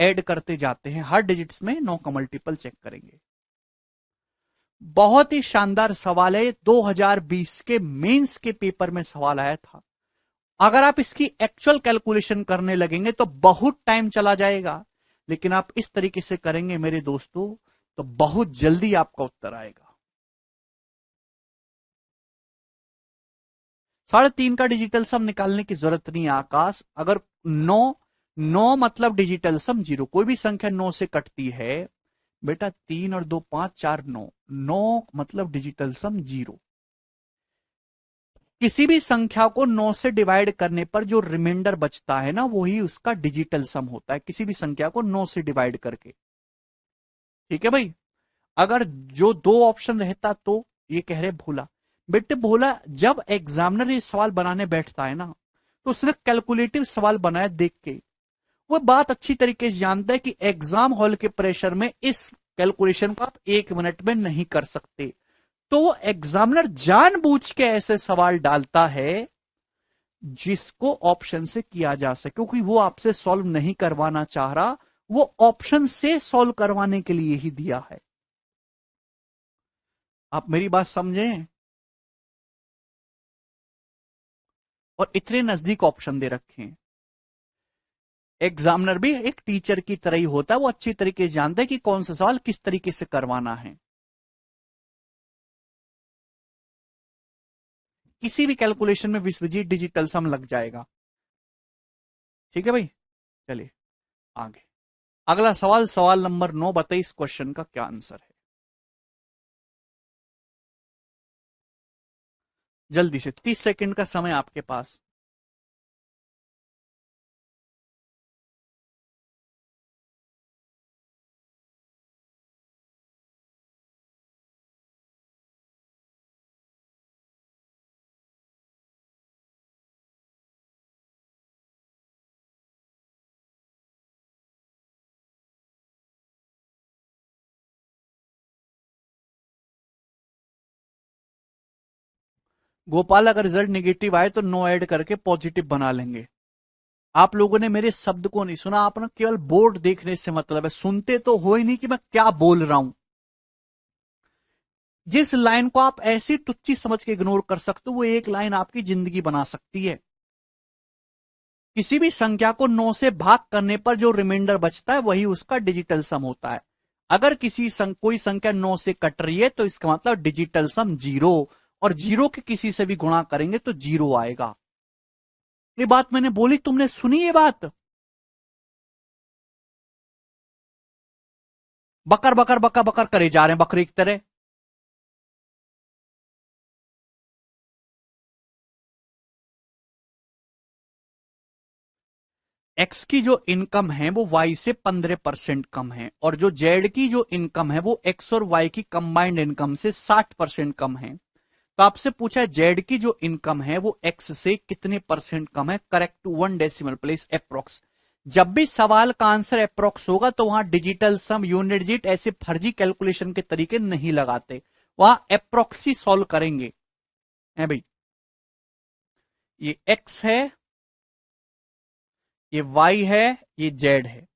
ऐड करते जाते हैं, हर डिजिट्स में 9 का मल्टीपल चेक करेंगे। बहुत ही शानदार सवाल है, 2020 के मेंस के पेपर में सवाल आया था। अगर आप इसकी एक्चुअल कैलकुलेशन करने लगेंगे तो बहुत टाइम चला जाएगा, लेकिन आप इस तरीके से करेंगे मेरे दोस्तों तो बहुत जल्दी आपका उत्तर आएगा। 3.5 का डिजिटल सम निकालने की जरूरत नहीं है आकाश। अगर 9, 9 मतलब डिजिटल सम 0, कोई भी संख्या 9 से कटती है बेटा, 3 और 2 5 4 9, 9 मतलब डिजिटल सम 0। किसी भी संख्या को 9 से डिवाइड करने पर जो रिमाइंडर बचता है ना, वही उसका डिजिटल सम होता है, किसी भी संख्या को 9 से डिवाइड करके। ठीक है भाई? अगर जो दो ऑप्शन रहता तो ये कह रहे भोला, बेटे भोला जब एग्जामिनर ये सवाल बनाने बैठता है ना, तो उसने कैलकुलेटिव सवाल बनाया देख के, वो बात अच्छी तरीके से जानता है कि एग्जाम हॉल के प्रेशर में इस कैलकुलेशन को आप 1 मिनट में नहीं कर सकते, तो वो एग्जामिनर जानबूझ के ऐसे सवाल डालता है जिसको ऑप्शन से किया जा सके, क्योंकि वो आपसे सॉल्व नहीं करवाना चाह रहा, वो ऑप्शन से सॉल्व करवाने के लिए ही दिया है। आप मेरी बात समझें? और इतने नजदीक ऑप्शन दे रखे हैं। एग्जामिनर भी एक टीचर की तरह ही होता है, वो अच्छी तरीके से जानता है कि कौन सा सवाल किस तरीके से करवाना है। किसी भी कैलकुलेशन में विश्वजीत डिजिटल सम लग जाएगा। ठीक है भाई? चलिए आगे। अगला सवाल, सवाल नंबर 9, बताइए इस क्वेश्चन का क्या आंसर है? जल्दी से, 30 सेकंड का समय आपके पास। गोपाल अगर रिजल्ट नेगेटिव आए तो नो ऐड करके पॉजिटिव बना लेंगे। आप लोगों ने मेरे शब्द को नहीं सुना, आप ना केवल बोर्ड देखने से मतलब है, सुनते तो हो ही नहीं कि मैं क्या बोल रहा हूं। जिस लाइन को आप ऐसी टुच्ची समझ के इग्नोर कर सकते हो, वो एक लाइन आपकी जिंदगी बना सकती है। किसी भी संख्या को 9 से भाग करने पर जो रिमाइंडर बचता है वही उसका डिजिटल सम होता है। अगर कोई संख्या 9 से कट रही है तो इसका मतलब डिजिटल सम जीरो, और जीरो के किसी से भी गुणा करेंगे तो जीरो आएगा। ये बात मैंने बोली, तुमने सुनी ये बात? बकर बकर बकर बकर करे जा रहे हैं बकरी की तरह। एक्स की जो इनकम है वो वाई से 15% कम है, और जो जेड की जो इनकम है वो एक्स और वाई की कंबाइंड इनकम से 60% कम है। तो आपसे पूछा है जेड की जो इनकम है वो एक्स से कितने परसेंट कम है, correct to 1 decimal place approx. जब भी सवाल का आंसर अप्रोक्स होगा तो वहां डिजिटल सम, यूनिट डिजिट ऐसे फर्जी कैलकुलेशन के तरीके नहीं लगाते, वहां अप्रोक्स ही सॉल्व करेंगे। है भाई, ये एक्स है, ये वाई है, ये जेड है।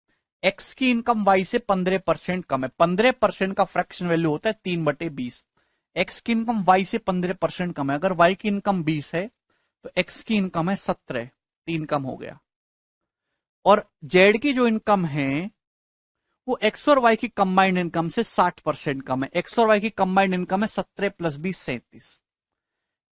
एक्स की इनकम वाई से 15% कम है, 15% का फ्रैक्शन वैल्यू होता है 3/20। एक्स की इनकम वाई से 15% कम है, अगर वाई की इनकम 20 है तो एक्स की इनकम है 17, 3 कम हो गया। और जेड की जो इनकम है वो एक्स और वाई की कंबाइंड इनकम से 60% कम है। एक्स और वाई की कंबाइंड इनकम है 17 + 20 37।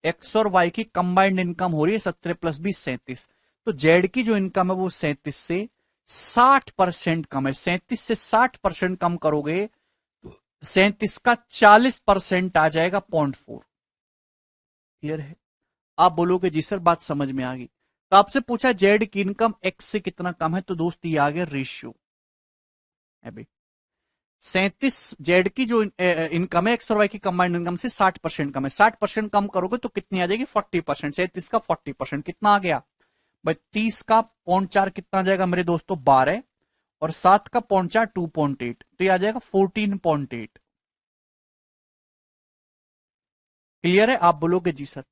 एक्स और वाई की कंबाइंड इनकम हो रही है 17 + 20 37। तो जेड की जो इनकम है वो 37 से 60% कम है। 37 से 60% कम करोगे तो 37 का 40% आ जाएगा 0.4। क्लियर है? आप बोलोगे जी सर बात समझ में आ गई। तो आपसे पूछा जेड की इनकम एक्स से कितना कम है, तो दोस्त ये आ गया रेशियो है भाई। 37 जेड की जो इनकम है एक्स और वाई की कंबाइंड इनकम से 60% कम है, 60% कम करोगे तो कितनी आ जाएगी 40%। 37 का 40% कितना आ गया भाई, 30 का 0.4 कितना आ जाएगा मेरे दोस्तों 12, और 7 का 0.4 2.8, तो ये आ जाएगा 14.8। क्लियर है? आप बोलोगे जी सर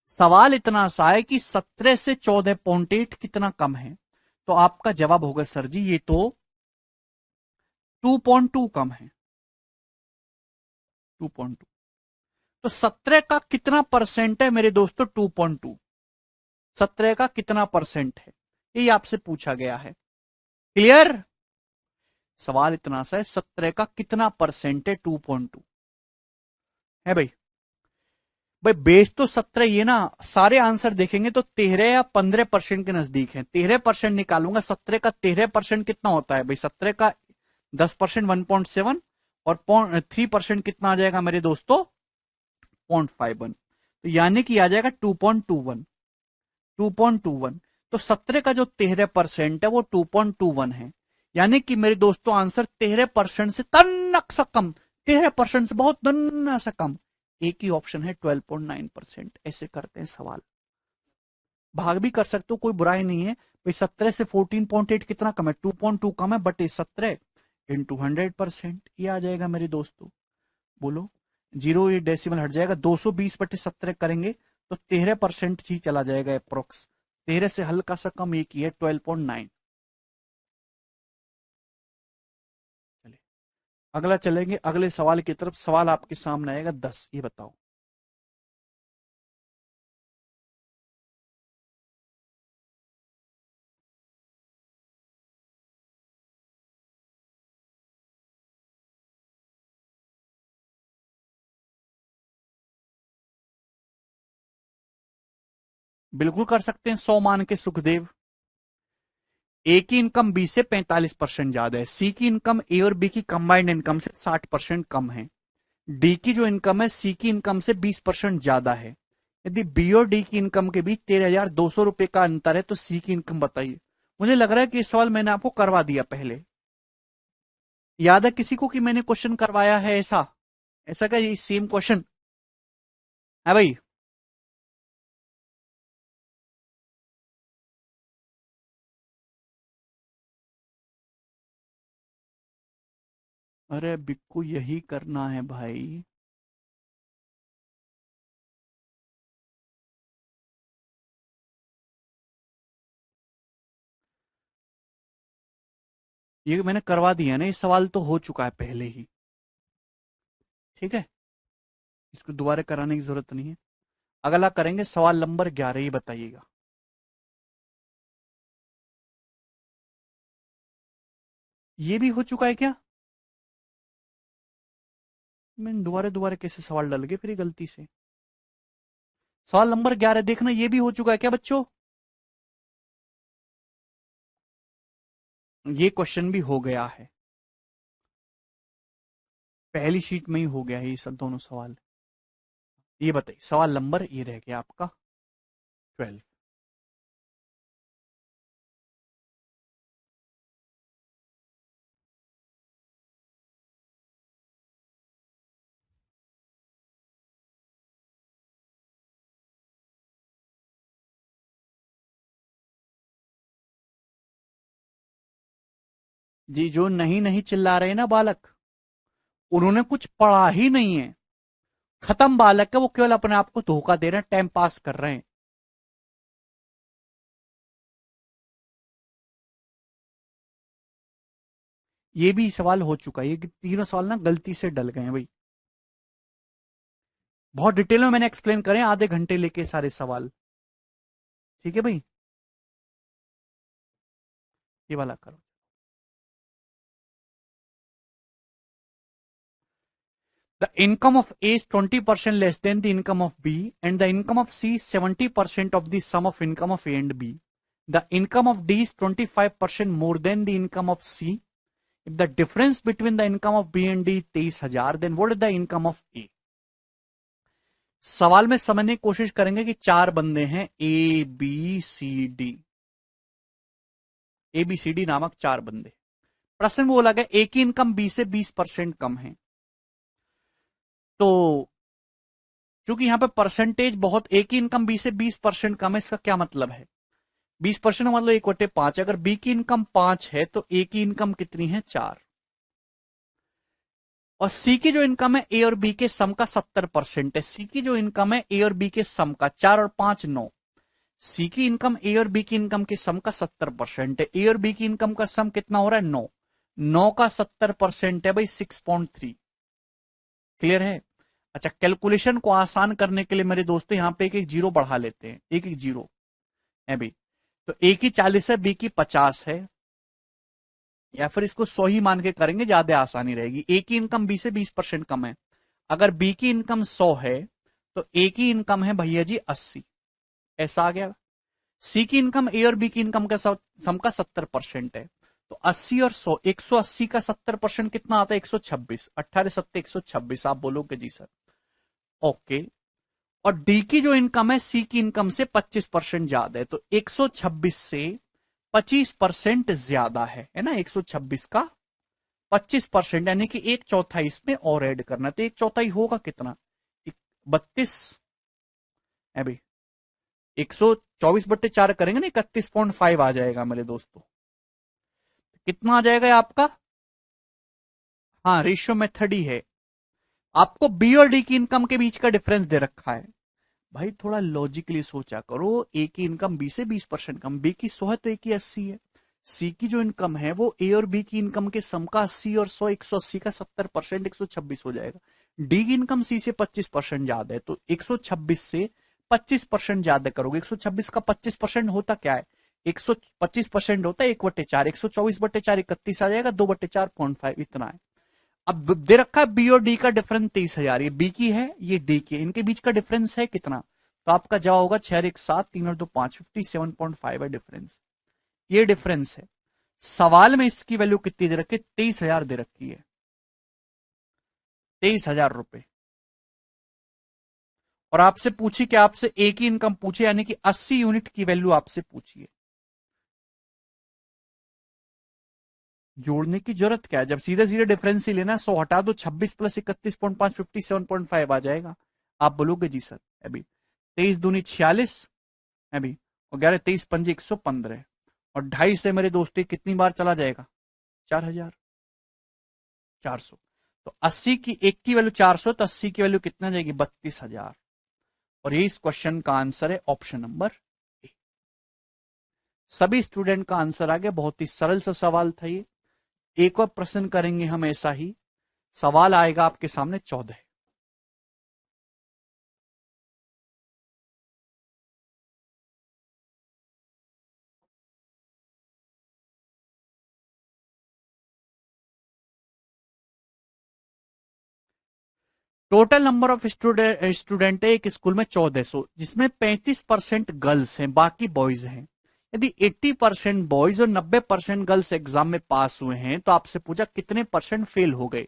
सवाल इतना सा है कि 17 से 14.8 कितना कम है, तो आपका जवाब होगा सर जी ये तो 2.2 कम है, 2.2। तो 17 का कितना परसेंट है मेरे दोस्तों 2.2, 17 का कितना परसेंट है, यही आपसे पूछा गया है। क्लियर? सवाल इतना सा है 17 का कितना परसेंट है 2.2 है भाई। भाई बेस तो 17 ये ना, सारे आंसर देखेंगे तो 13 या 15% के नजदीक है। 13% निकालूंगा, 17 का 13% कितना होता है भाई, 17 का 10% 1.7, और 3% कितना आ जाएगा मेरे दोस्तों 0.51, तो यानी कि आ जाएगा 2.21, 2.21। तो 17 का जो 13% है वो 2.21 है, यानी कि मेरे दोस्तों आंसर 13% से तन्नक सा कम, 13% से बहुत नन्ना सा कम। एक ही ऑप्शन है 12.9%। ऐसे करते हैं सवाल, भाग भी कर सकते हो, कोई बुराई नहीं है भाई। 17 से 14.8 कितना कम है, 2.2 कम है, बट 17 इंटू 100%, ये आ जाएगा मेरे दोस्तों। बोलो, जीरो ये डेसिमल हट जाएगा, 220/17 करेंगे तो 13% ही चला जाएगा अप्रोक्स। 13 से हल्का सा कम एक ही है 12.9। चलिए अगला चलेंगे, अगले सवाल की तरफ। सवाल आपके सामने आएगा 10, ये बताओ। बिल्कुल कर सकते हैं, 100 मान के सुखदेव। ए की इनकम बी से 45% ज्यादा है, सी की इनकम ए और बी की कंबाइंड इनकम से 60% कम है, डी की जो इनकम है सी की इनकम से 20% ज्यादा है। यदि बी और डी की इनकम के बीच 13,200 रुपए का अंतर है तो सी की इनकम बताइए। मुझे लग रहा है कि ये सवाल मैंने आपको करवा दिया पहले। याद है किसी को कि मैंने क्वेश्चन करवाया है ऐसा? ऐसा क्या, ये सेम क्वेश्चन है भाई? अरे बिक्कू यही करना है भाई। ये मैंने करवा दिया ना, ये सवाल तो हो चुका है पहले ही। ठीक है, इसको दोबारा कराने की जरूरत नहीं है। अगला करेंगे सवाल नंबर 11, ही बताइएगा। ये भी हो चुका है क्या? मैंने दोबारा दोबारा कैसे सवाल डाल गए फिर ये गलती से। सवाल नंबर 11 देखना, ये भी हो चुका है क्या बच्चों? ये क्वेश्चन भी हो गया है, पहली शीट में ही हो गया है ये सब दोनों सवाल। ये बताइए, सवाल नंबर ये रह गया आपका 12। जी, जो नहीं नहीं चिल्ला रहे ना बालक, उन्होंने कुछ पढ़ा ही नहीं है। खत्म बालक है वो, केवल अपने आप को धोखा दे रहे हैं, टाइम पास कर रहे हैं। ये भी सवाल हो चुका है, ये तीनों सवाल ना गलती से डल गए हैं भाई। बहुत डिटेल में मैंने एक्सप्लेन करे, आधे घंटे लेके सारे सवाल। ठीक है भाई, ये वाला करो। The income of A is 20% less than the income of B, and the income of C is 70% of the sum of income of A and B. The income of D is 25% more than the income of C. If the difference between the income of B and D is 23,000, then what is the income of A? सवाल में समझने की कोशिश करेंगे कि चार बंदे हैं, A B C D. A B C D नामक चार बंदे। प्रश्न में बोला गया ए की इनकम बी से 20% कम है। तो क्योंकि यहां पे परसेंटेज बहुत, ए की इनकम बी से 20% कम है, इसका क्या मतलब है? 20% मतलब 1/5। अगर बी की इनकम 5 है तो ए की इनकम कितनी है? 4। और सी की जो इनकम है ए और बी के सम का 70% है। सी की जो इनकम है ए और बी के सम का, 4 और 5 9। सी की इनकम ए और बी की इनकम के सम का 70% है। ए और बी की इनकम का सम कितना हो रहा है? 9। 9 का 70% है भाई 6.3। क्लियर है? अच्छा, कैलकुलेशन को आसान करने के लिए मेरे दोस्तों यहां पे एक एक जीरो बढ़ा लेते हैं, एक एक जीरो है भाई। तो ए की 40 है, बी की 50 है, या फिर इसको 100 ही मान के करेंगे, ज्यादा आसानी रहेगी। ए की इनकम बी से 20% कम है। अगर बी की इनकम 100 है तो ए की इनकम है भैया जी 80। ऐसा आ गया। सी की इनकम ए और बी की इनकम का सम का 70% है। तो 80 और 100, 180 का 70% कितना आता है? 126। 18 7 126। आप बोलोगे जी सर, ओके। और डी की जो इनकम है सी की इनकम से 25% ज्यादा है, तो 126 से 25% ज्यादा है ना? 126 का 25%, यानी कि एक चौथाई इसमें और ऐड करना है। तो एक चौथाई होगा कितना? 32 है भाई। 124/4 करेंगे ना, 31.5 आ जाएगा मेरे दोस्तों। कितना आ जाएगा ये आपका? हाँ, रेशियो मेथड ही है। आपको बी और डी की इनकम के बीच का डिफरेंस दे रखा है। भाई थोड़ा लॉजिकली सोचा करो, ए की इनकम बी से 20% कम, बी की 100 है तो ए की 80 है। सी की जो इनकम है वो ए और बी की इनकम के सम का 80 और 100, 180 का 70%, 126 हो जाएगा। डी की इनकम सी से 25% ज्यादा है, तो 126 से 25% ज्यादा करोगे। 126 का 25% होता क्या है? 125% होता है 1/4। 124/4 31 आ जाएगा, 2/4.5 इतना है। अब दे रखा है बी और डी का डिफरेंस 23,000। ये बी की है, ये डी की है, इनके बीच का डिफरेंस है कितना? तो आपका जवाब होगा 6 1 7, 3 और 2 5, 57.5 है डिफरेंस। ये डिफरेंस है। सवाल में इसकी वैल्यू कितनी दे रखी है? 23,000 दे रखी है, 23,000 रुपए। और आपसे पूछी कि आपसे ए की इनकम पूछे, यानी कि 80 यूनिट की वैल्यू आपसे पूछिए। जोड़ने की जरूरत क्या है, जब सीधे सीधे डिफरेंस ही लेना। 100 हटा दो, 26 प्लस 31.5, 57.5 आ जाएगा। आप बोलोगे जी सर अभी 23 दूनी 46 अभी, और 11 23 पंजे 115, और 2.5 से मेरे दोस्तों कितनी बार चला जाएगा? 4,000, 400। तो 80 की, एक की वैल्यू 400, तो 80 की वैल्यू कितना जाएगी? 32,000। और ये इस क्वेश्चन का आंसर है ऑप्शन नंबर ए। सभी स्टूडेंट का आंसर आ गया। बहुत ही सरल सा सवाल था ये। एक और प्रश्न करेंगे हम ऐसा ही, सवाल आएगा आपके सामने 14। टोटल नंबर ऑफ स्टूडेंट है एक स्कूल में 1400, जिसमें 35% गर्ल्स हैं, बाकी बॉयज हैं। यदि 80% बॉयज और 90% गर्ल्स एग्जाम में पास हुए हैं तो आपसे पूछा कितने परसेंट फेल हो गए।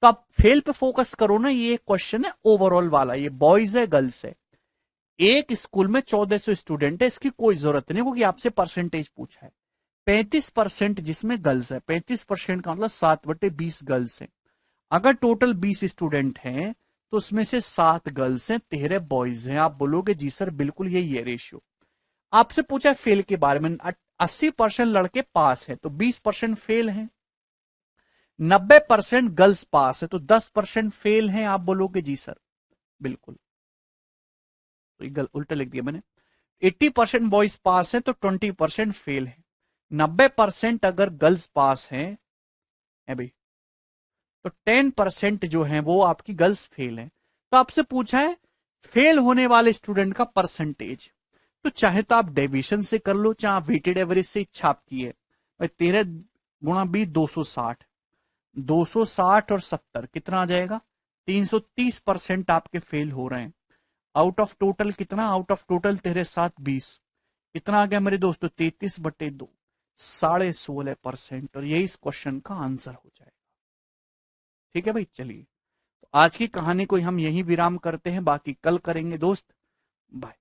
तो आप फेल पे फोकस करो ना, ये क्वेश्चन है ओवरऑल वाला, ये बॉयज है गर्ल्स है। एक स्कूल में 1400 स्टूडेंट है, इसकी कोई जरूरत नहीं क्योंकि आपसे परसेंटेज पूछा है। 35% जिसमें गर्ल्स है, 35% का मतलब 7/20 गर्ल्स है। अगर टोटल 20 स्टूडेंट हैं तो उसमें से 7 गर्ल्स हैं, 13 बॉयज हैं। आप बोलोगे जी सर बिल्कुल यही है रेशियो। आपसे पूछा है फेल के बारे में, 80% लड़के पास हैं तो 20% फेल हैं, 90% गर्ल्स पास है तो 10% फेल हैं। आप बोलोगे जी सर बिल्कुल, तो उल्टा लिख दिया मैंने। 80% बॉयज पास है तो 20% फेल है, 90% अगर गर्ल्स पास हैं है भाई, तो 10% जो है वो आपकी गर्ल्स फेल है। तो आपसे पूछा है फेल होने वाले स्टूडेंट का परसेंटेज, तो चाहे तो आप डेविएशन से कर लो, चाहे आप वेटेड एवरेज से इच्छा आपकी है। भाई 13 × 20 260, 260 और 70 कितना आ जाएगा, 330% आपके फेल हो रहे हैं। आउट ऑफ टोटल कितना, आउट ऑफ टोटल तेरे साथ 20, कितना आ गया मेरे दोस्तों, 33/2, 16.5%। और यही इस क्वेश्चन का आंसर हो जाएगा। ठीक है भाई, चलिए तो आज की कहानी को हम यही विराम करते हैं, बाकी कल करेंगे दोस्त। बाय।